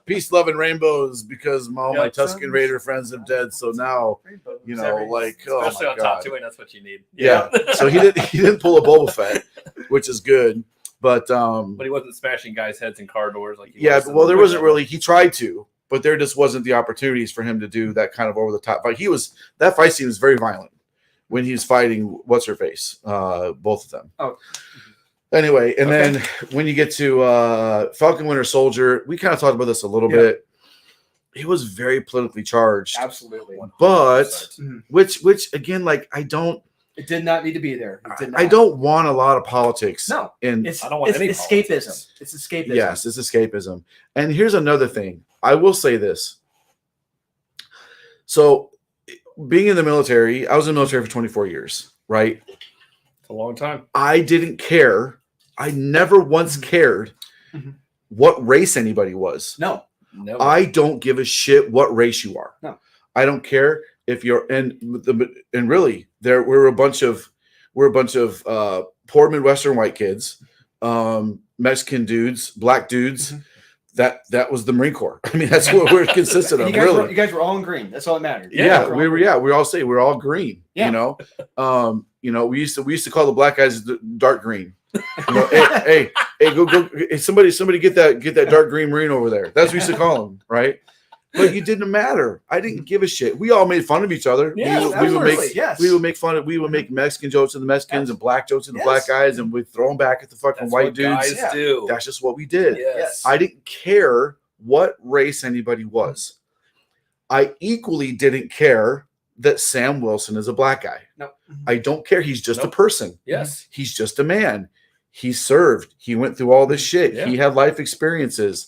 peace, love, and rainbows because all my Tusken Raider friends are dead. So now, especially on top 2, that's what you need. Yeah. So he didn't pull a Boba Fett, which is good. But he wasn't smashing guys' heads in car doors like there wasn't really. He tried to, but there just wasn't the opportunities for him to do that kind of over the top fight. That fight scene was very violent when he was fighting what's her face, both of them. Oh. Anyway, and then when you get to Falcon Winter Soldier, we kind of talked about this a little bit. It was very politically charged, absolutely, but which again, like I don't. It did not need to be there. It did not. I don't want a lot of politics. No, and it's I don't want any escapism. politics. It's escapism. yes, it's escapism. And here's another thing. I will say this. So, being in the military, I was in the military for 24 years, right? It's a long time. I didn't care. I never once cared what race anybody was. No. No. I don't give a shit what race you are. No. I don't care if you're and really we're a bunch of poor Midwestern white kids, Mexican dudes, black dudes. That was the Marine Corps. I mean, that's what we're consistent of. You guys were all in green. That's all that mattered. Yeah, we were. Yeah, we all say we're all green. Yeah. We used to call the black guys dark green. Hey, go! Hey, somebody get that dark green Marine over there. That's what we used to call them, right? But it didn't matter. I didn't give a shit. We all made fun of each other. Yes, we would make fun of. We would make Mexican jokes to the Mexicans and black jokes to the black guys, and we'd throw them back at the fucking white dudes. Guys do. That's just what we did. Yes. I didn't care what race anybody was. I equally didn't care that Sam Wilson is a black guy. No. I don't care. He's just a person. Yes. He's just a man. He served. He went through all this shit. Yeah. He had life experiences.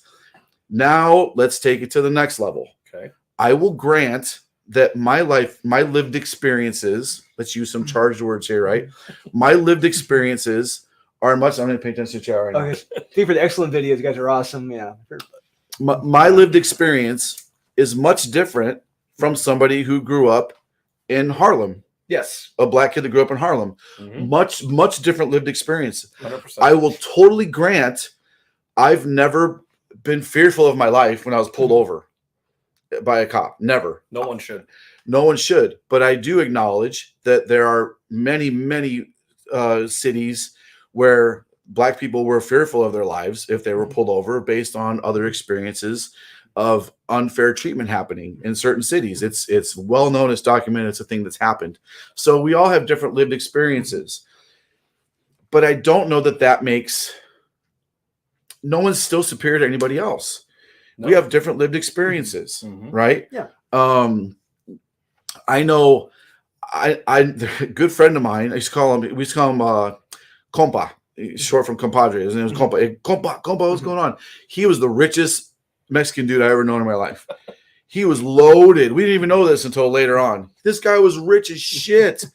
Now let's take it to the next level. Okay. I will grant that my lived experiences, let's use some charged words here, right? My lived experiences are much. I'm going to pay attention to chat right now. Okay. Thank you for the excellent videos. You guys are awesome. Yeah. My lived experience is much different from somebody who grew up in Harlem. Yes. A black kid that grew up in Harlem. Much different lived experience. 100%. I will totally grant I've never been fearful of my life when I was pulled over by a cop. Never. No one should. No one should. But I do acknowledge that there are many cities where black people were fearful of their lives if they were pulled over based on other experiences of unfair treatment happening in certain cities. It's well known, it's documented, it's a thing that's happened. So we all have different lived experiences. But I don't know that makes no one's still superior to anybody else. No. We have different lived experiences, right? Yeah. I know a good friend of mine, we used to call him Compa, short from compadre. His name was Compa. Hey, Compa, what's going on? He was the richest Mexican dude I ever known in my life. He was loaded. We didn't even know this until later on. This guy was rich as shit.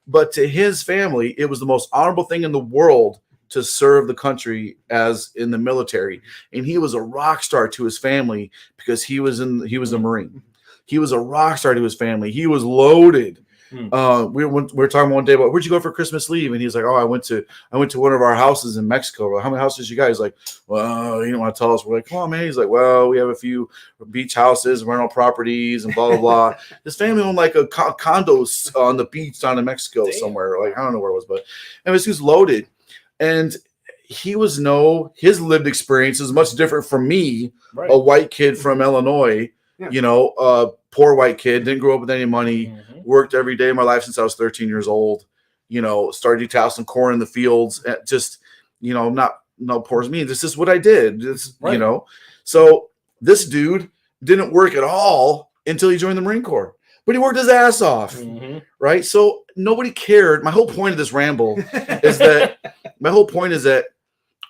But to his family, it was the most honorable thing in the world to serve the country as in the military. And he was a rock star to his family because he was a Marine. He was a rock star to his family. He was loaded. We were talking one day about, where'd you go for Christmas leave? And he's like, oh, I went to one of our houses in Mexico. Well, how many houses you got? He's like, well, you don't want to tell us. We're like, come on, man. He's like, well, we have a few beach houses, rental properties, and blah, blah, blah. His family owned like a condos on the beach down in Mexico somewhere. Like, I don't know where it was, but anyways, he was loaded. And his lived experience is much different from me, right. A white kid from Illinois, poor white kid, didn't grow up with any money, worked every day of my life since I was 13 years old, started detasseling corn in the fields, just, not poor as me. This is what I did, right. So this dude didn't work at all until he joined the Marine Corps, but he worked his ass off, right? So nobody cared. My whole point of this ramble is that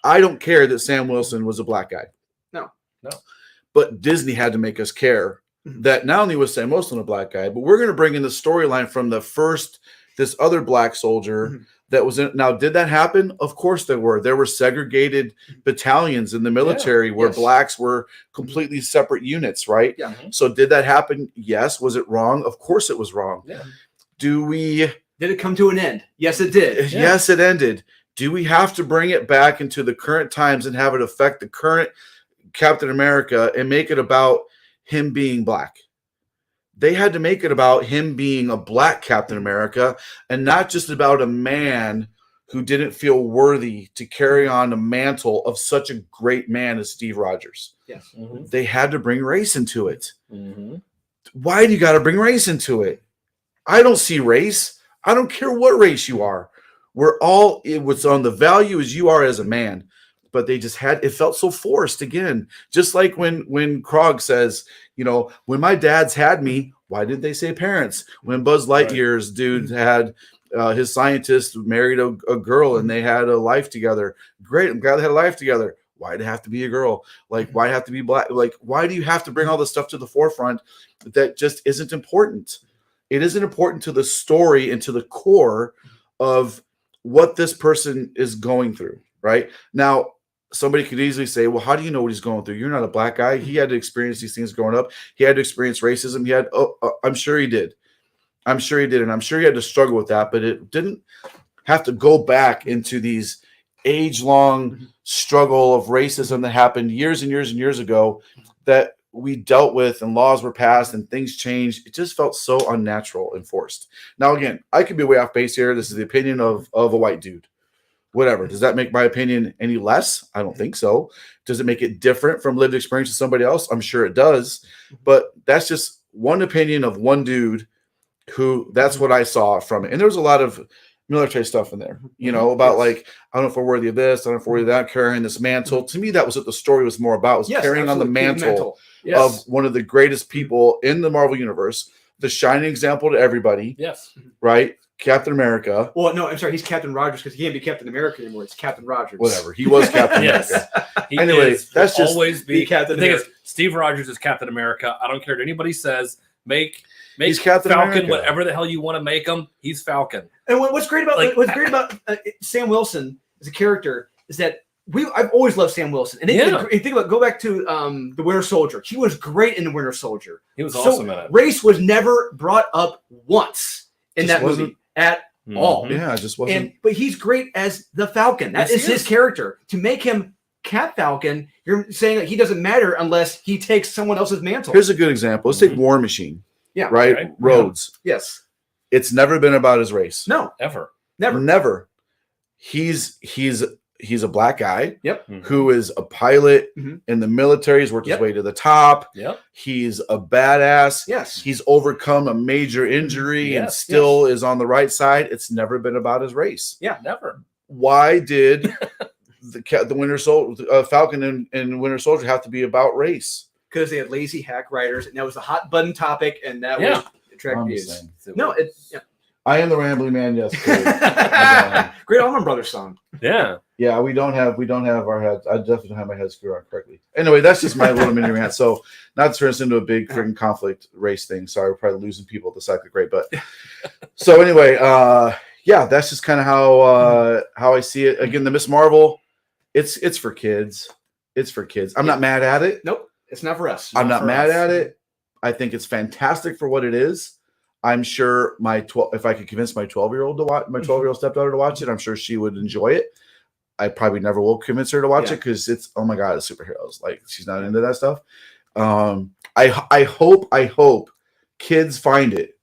I don't care that Sam Wilson was a black guy. No. But Disney had to make us care that not only was Sam Wilson a black guy, but we're going to bring in the storyline from this other black soldier that was in. Now, did that happen? Of course there were. There were segregated battalions in the military where blacks were completely separate units, right? Yeah. So did that happen? Yes. Was it wrong? Of course it was wrong. Yeah. Did it come to an end? Yes, it did. Yes, it ended. Do we have to bring it back into the current times and have it affect the current Captain America and make it about him being black? They had to make it about him being a black Captain America and not just about a man who didn't feel worthy to carry on the mantle of such a great man as Steve Rogers. Yes. They had to bring race into it. Why do you got to bring race into it? I don't see race. I don't care what race you are. It was on the value as you are as a man. But they just it felt so forced again. Just like when Krog says, when my dads had me, why did they say parents? When Buzz Lightyear's dude had, His scientist married a girl and they had a life together. Great. I'm glad they had a life together. Why'd it have to be a girl? Like, why have to be black? Like, why do you have to bring all this stuff to the forefront that just isn't important? It isn't important to the story and to the core of what this person is going through, right? Now, somebody could easily say, well, how do you know what he's going through? You're not a black guy. He had to experience these things growing up. He had to experience racism. I'm sure he did. I'm sure he did. And I'm sure he had to struggle with that, but it didn't have to go back into these age-long struggle of racism that happened years and years and years ago that we dealt with, and laws were passed and things changed. It just felt so unnatural and forced. Now, again, I could be way off base here. This is the opinion of a white dude. Whatever. Does that make my opinion any less? I don't think so. Does it make it different from lived experience of somebody else? I'm sure it does. But that's just one opinion of one dude who that's what I saw from it. And there was a lot of military stuff in there, about like, I don't know if we're worthy of this, I don't know if we're worthy of that, carrying this mantle. To me, that was what the story was more about, was carrying on the mantle of one of the greatest people in the Marvel Universe, the shining example to everybody. Yes. Right? Captain America. Well, no, I'm sorry. He's Captain Rogers because he can't be Captain America anymore. It's Captain Rogers. Whatever. He was Captain America. Anyway, that's just always be Captain the thing America. is, Steve Rogers is Captain America. I don't care what anybody says. Make He's Captain Falcon America. whatever the hell you want to make him. He's Falcon. And what's great about Sam Wilson as a character is that I've always loved Sam Wilson. And think about go back to the Winter Soldier. He was great in the Winter Soldier. He was awesome in it. Race was never brought up once in that movie at all. Yeah, it just wasn't. But he's great as the Falcon. That is his character. To make him Cap Falcon, you're saying that he doesn't matter unless he takes someone else's mantle. Here's a good example. Let's take War Machine. Yeah. Right? Rhodes. Yes. It's never been about his race. No. Ever. Never. He's a black guy. Yep. Who is a pilot in the military. He's worked his way to the top. Yep. He's a badass. Yes. He's overcome a major injury and still is on the right side. It's never been about his race. Yeah. Never. Why did the Winter Soldier, Falcon and Winter Soldier have to be about race? Because they had lazy hack writers, and that was a hot button topic, and that was attractive views. No, I am the rambling man. Yes, great Allman Brothers song. Yeah, we don't have our heads. I definitely don't have my head screwed on correctly. Anyway, that's just my little mini rant. So, not to turn us into a big freaking conflict race thing. Sorry, we're probably losing people at the cycle. Great, but so anyway, that's just kind of how I see it. Again, the Miss Marvel, it's for kids. It's for kids. I'm not mad at it. Nope. It's not for us. I'm not mad at it. I think it's fantastic for what it is. I'm sure if I could convince my 12-year-old to watch, my 12-year-old stepdaughter to watch it, I'm sure she would enjoy it. I probably never will convince her to watch it because it's, oh my God, it's superheroes. Like, she's not into that stuff. I hope kids find it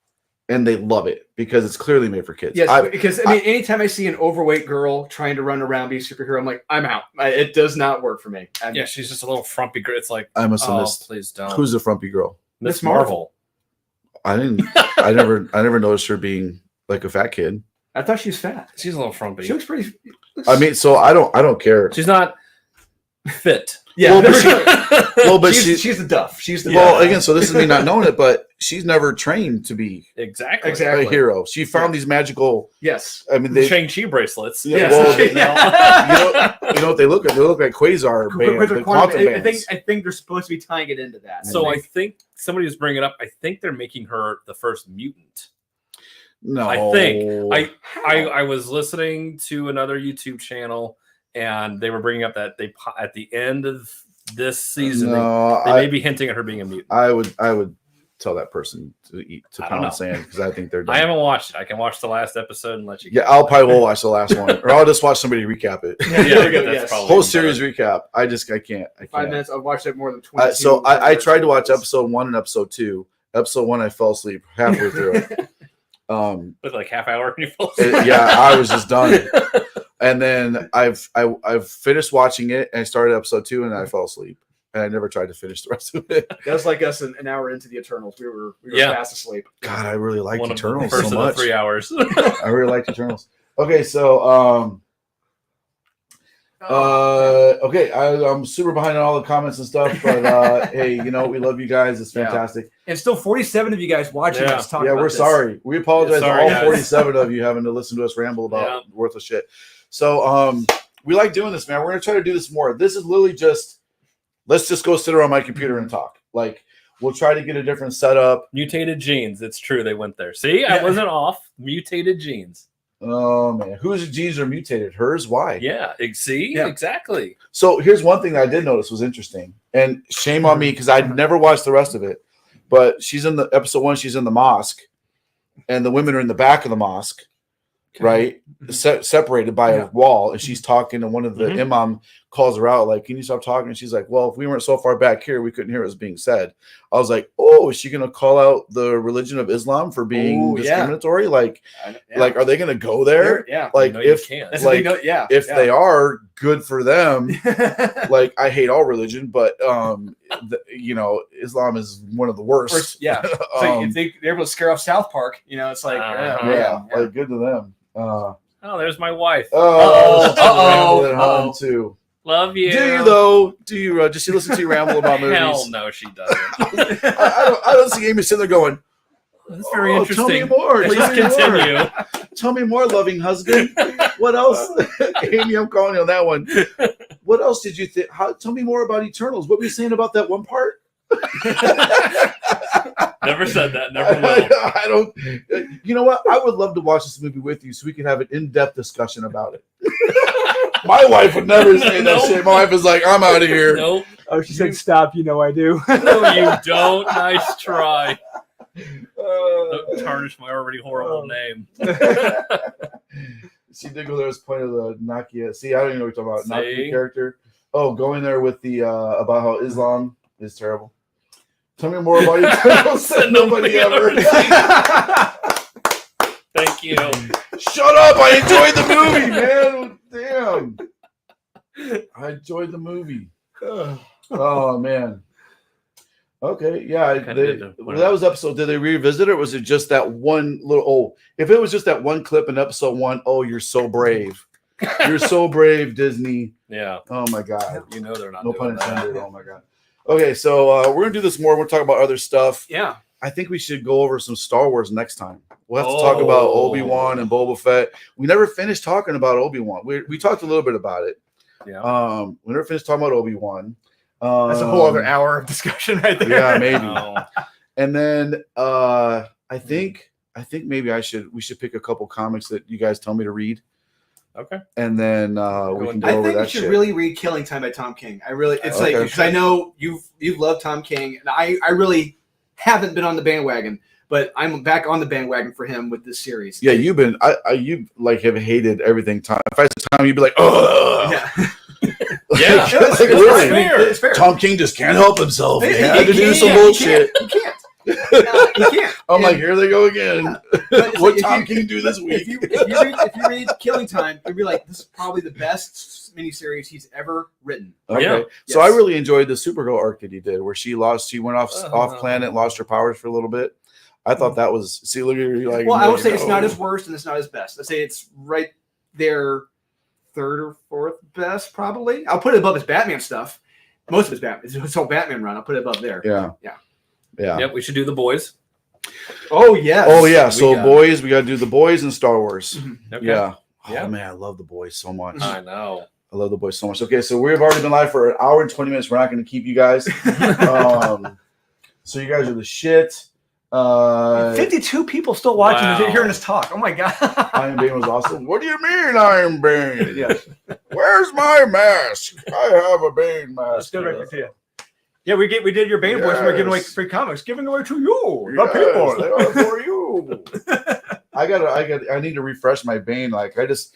and they love it because it's clearly made for kids. Yes, because anytime I see an overweight girl trying to run around be a superhero, I'm like, I'm out. It does not work for me. She's just a little frumpy girl. It's like, I must have missed. Please don't. Who's the frumpy girl? Miss Marvel. I never noticed her being like a fat kid. I thought she was fat. She's a little frumpy. She looks pretty. I mean, so I don't care. She's not fit. Yeah, but she's the duff. She's the again. So this is me not knowing it, but she's never trained to be exactly a hero. She found these magical. Yes, I mean Shang-Chi bracelets. Yeah, well, you know what they look like? They look like Quasar. I think they're supposed to be tying it into that. So I think somebody was bringing it up. I think they're making her the first mutant. No, I think I was listening to another YouTube channel. And they were bringing up that they at the end of this season, they may be hinting at her being a mutant. I would tell that person to pound sand because I think they're done. I haven't watched it. I can watch the last episode and let you. I'll probably will watch the last one, or I'll just watch somebody recap it. That's probably whole series recap. I can't. 5 minutes. I've watched it more than 20. So I tried to watch episode 1 and episode 2. Episode 1, I fell asleep halfway through it. With like half hour and you fell asleep. I was just done. And then I've finished watching it and I started episode 2 and I fell asleep and I never tried to finish the rest of it. That was like us an hour into the Eternals. We were fast asleep. God, I really liked Eternals so much. 3 hours. I really liked Eternals. Okay, so Okay, I'm super behind on all the comments and stuff, but hey, we love you guys. It's fantastic. And still 47 of you guys watching us talk about we're this. sorry. We apologize to Sorry, all guys. 47 of you having to listen to us ramble about worthless shit. So we like doing this, man. We're gonna try to do this more. This is literally just let's just go sit around my computer and talk. Like we'll try to get a different setup. Mutated genes. It's true. They went there. See, I wasn't off. Mutated genes. Oh man, whose genes are mutated? Hers? Why? Yeah. See, exactly. So here's one thing that I did notice was interesting, and shame on me because I never watched the rest of it. But she's in the episode 1. She's in the mosque, and the women are in the back of the mosque, right? Separated by a wall, and she's talking, and one of the imam calls her out, like, "Can you stop talking?" And she's like, "Well, if we weren't so far back here, we couldn't hear what was being said." I was like, "Oh, is she gonna call out the religion of Islam for being discriminatory? Like, are they gonna go there? Like, if if they are, good for them. Like, I hate all religion, but Islam is one of the worst. So if they're able to scare off South Park, it's like like good to them. Oh, there's my wife. Oh, too. Love you. Do you though? Do you? Does she listen to you ramble about movies? Hell no, she doesn't. I don't see Amy sitting there going, That's very interesting. Tell me more. Please continue. Tell me more, loving husband. What else? Amy, I'm calling you on that one. What else did you think? Tell me more about Eternals. What were you saying about that one part? Never said that. Never will. I don't. You know what? I would love to watch this movie with you so we can have an in-depth discussion about it. My wife would never say that shit. My wife is like, "I'm out of here." Nope. Oh, she said, "Stop." I do. No, you don't. Nice try. Don't tarnish my already horrible name. She did go there as point of the Nakia. See, I don't even know what you're talking about. Nakia character. Oh, going there with the about how Islam is terrible. Tell me more about Eternals than nobody ever. Thank you. Shut up! I enjoyed the movie, man. Damn. I enjoyed the movie. Oh man. Okay, yeah. That was episode. Did they revisit it? Or was it just that one little? Oh, if it was just that one clip in episode 1, oh, you're so brave. You're so brave, Disney. Yeah. Oh my God. You know they're not. No pun intended. Oh my God. Okay, so we're gonna do this more. We'll talk about other stuff. Yeah. I think we should go over some Star Wars next time. We'll have to talk about Obi-Wan and Boba Fett. We never finished talking about Obi-Wan. We talked a little bit about it. Yeah. We never finished talking about Obi-Wan. That's a whole other hour of discussion right there. Yeah, maybe. And then I think maybe we should pick a couple comics that you guys tell me to read. Okay. And then we can go over that. I think you should really read Killing Time by Tom King. Like because I know you've loved Tom King, and I really haven't been on the bandwagon, but I'm back on the bandwagon for him with this series. Yeah, you've been you like have hated everything. Time. If I said Tom, you'd be like, oh. Yeah. Yeah, it's fair. Tom King just can't help himself. He had to do can't. some bullshit. He can't. He can't. I'm like, here they go again. What Tom King do this week? If you read Killing Time, you'll be like, this is probably the best miniseries he's ever written. Okay. Yeah. So I really enjoyed the Supergirl arc that he did, where she went off planet, lost her powers for a little bit. I thought that was look at you like. Well, I would say it's not his worst and it's not his best. I'd say it's right there, third or fourth best, probably. I'll put it above his Batman stuff. Most of his Batman, his whole Batman run, I'll put it above there. Yeah. Yep, we should do The Boys. Oh yes. Oh yeah. So boys, we got to do The Boys and Star Wars. Okay. Yeah. Yeah. Oh man, I love The Boys so much. I know. I love The Boys so much. Okay, so we've already been live for an hour and 20 minutes. We're not going to keep you guys. So you guys are the shit. 52 people still watching and hearing us talk. Oh my God. Iron Bane was awesome. What do you mean, Iron Bane? Yes. Where's my mask? I have a Bane mask. Let's go right to you. Yeah, we did your Bane voice. We're giving away free comics, giving away to you, the people. They are for you. I need to refresh my Bane. Like I just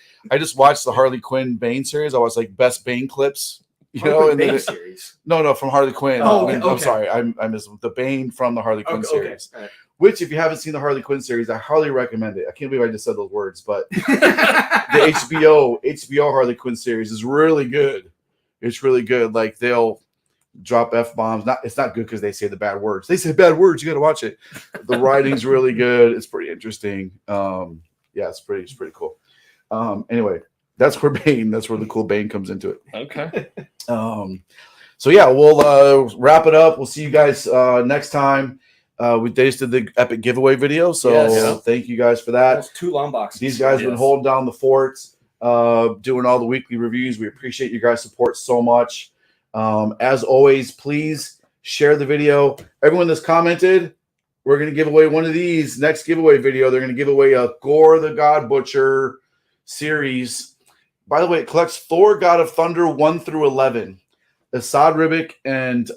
watched the Harley Quinn Bane series. I watched like best Bane clips. Bane series. No, from Harley Quinn. I'm sorry. I missed the Bane from the Harley Quinn series. Right. Which, if you haven't seen the Harley Quinn series, I highly recommend it. I can't believe I just said those words, but the HBO Harley Quinn series is really good. It's really good. Like they'll drop F-bombs. It's not good because they say the bad words. They say bad words. You got to watch it. The writing's really good. It's pretty interesting. Yeah, it's pretty cool. Anyway, That's where the cool Bane comes into it. Okay. So yeah, we'll wrap it up. We'll see you guys next time. We just did the epic giveaway video, so thank you guys for that. Almost 2 long boxes. These guys have been holding down the forts, doing all the weekly reviews. We appreciate you guys' support so much. As always, please share the video. Everyone that's commented, we're going to give away one of these. Next giveaway video, they're going to give away a Gore the God Butcher series. By the way, it collects Thor God of Thunder 1 through 11. Assad Ribic and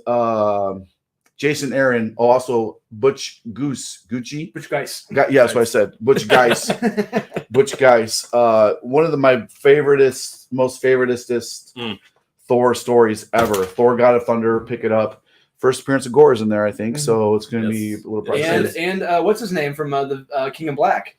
Jason Aaron, also Butch Gucci. Butch Geis. Yeah, that's what I said. Butch Geis. Butch Geis. One of my most favoritist Thor stories ever. Thor God of Thunder, pick it up. First appearance of Gore is in there, I think, so it's going to be a little pricey. And what's his name from the King in Black?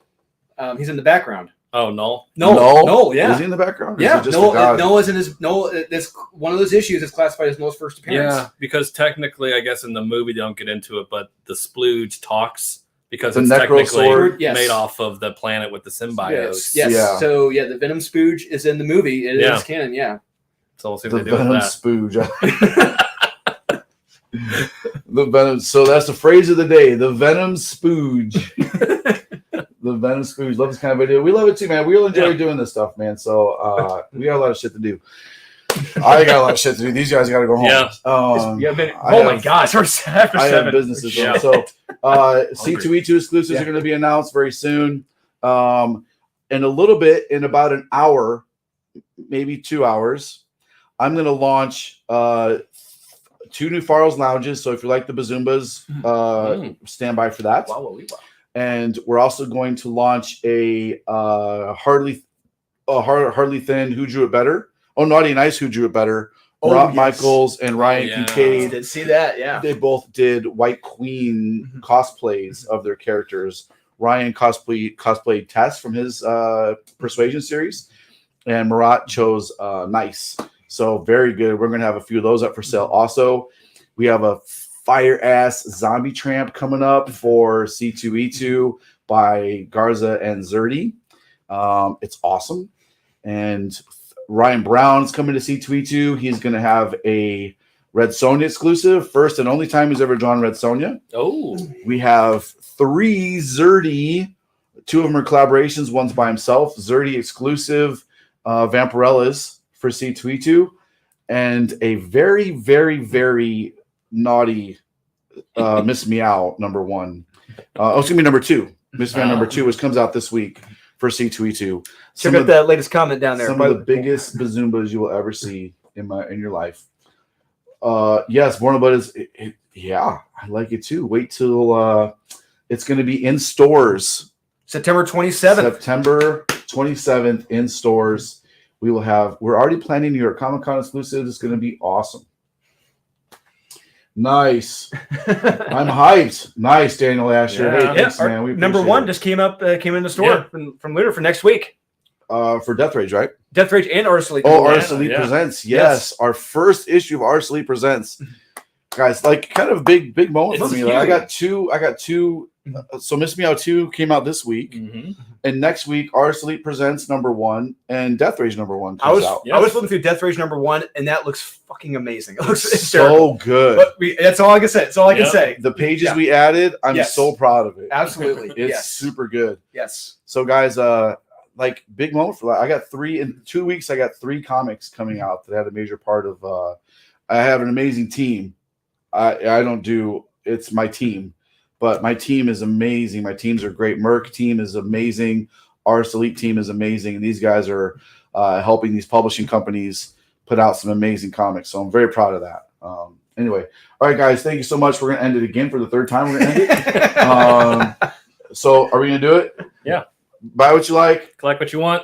He's in the background. Oh, no. No, yeah. Is he in the background? Yeah, Noah's in his this one of those issues is classified as Noah's first appearance. Yeah, because technically, I guess in the movie they don't get into it, but the splooge talks because The it's Necro technically Sword? Yes. made off of the planet with the symbiotes. Yes. Yeah. So the Venom spooge is in the movie. It is canon. Yeah. So we'll see The what they do with Venom that. Spooge. The Venom. So that's the phrase of the day. The Venom Spooge. The Venom Spooge. Love this kind of video. We love it too, man. We all enjoy doing this stuff, man. So we got a lot of shit to do. I got a lot of shit to do. These guys got to go home. Yeah. My gosh, we're after I 7. have businesses. Yeah. So C2E2 exclusives are going to be announced very soon. In a little bit, in about an hour, maybe 2 hours, I'm going to launch 2 new Farrell's lounges. So if you like the Bazoombas, stand by for that. And we're also going to launch a Hardly Thin Who Drew It Better. Oh, Naughty and Nice Who Drew It Better. Rob Michaels and Ryan Kincaid. Did see that? Yeah. They both did White Queen cosplays of their characters. Ryan cosplayed Tess from his Persuasion series, and Marat chose Nice. So very good. We're going to have a few of those up for sale. Also, we have a fire-ass zombie tramp coming up for C2E2 by Garza and Zerdy. It's awesome. And Ryan Brown's coming to C2E2. He's going to have a Red Sonja exclusive. First and only time he's ever drawn Red Sonja. Oh. We have 3 Zerdy. 2 of them are collaborations. One's by himself. Zerdy exclusive Vampirellas for C2E2. And a very, very, very naughty Miss Meow #1. Excuse me, #2. Miss Meow #2, which comes out this week for C2E2. Check out that latest comment down there. Some of the biggest Bazoombas you will ever see in your life. Yes, Born Blood is. I like it too. Wait till it's going to be in stores. September 27th. September 27th in stores. We're already planning New York Comic Con exclusives. It's going to be awesome. Nice. I'm hyped. Nice, Daniel Asher. Yeah. Hey, thanks, man. We Number appreciate 1 it. just came in the store from Looter for next week. For Death Rage, right? Death Rage and Artist Elite. Oh, Artist Elite Presents. Yes. Our first issue of Artist Elite Presents. Guys, like kind of a big moment for me. Like, I got two. So Miss Meow 2 came out this week. And next week, Artist Elite Presents #1 and Death Rage #1 comes out. I was looking through Death Rage #1, and that looks fucking amazing. It looks so good. But that's all I can say. That's all I can say. The pages we added, I'm so proud of it. Absolutely. It's super good. Yes. So guys, like big moment for that. I got 3 in 2 weeks. I got 3 comics coming out that had a major part of. I have an amazing team. I don't do. It's my team, but my team is amazing. My teams are great. Merc team is amazing. Artist Elite team is amazing. And these guys are helping these publishing companies put out some amazing comics. So I'm very proud of that. Anyway, all right, guys, thank you so much. We're gonna end it again for the 3rd time. We're gonna end it. So are we gonna do it? Yeah. Buy what you like. Collect what you want.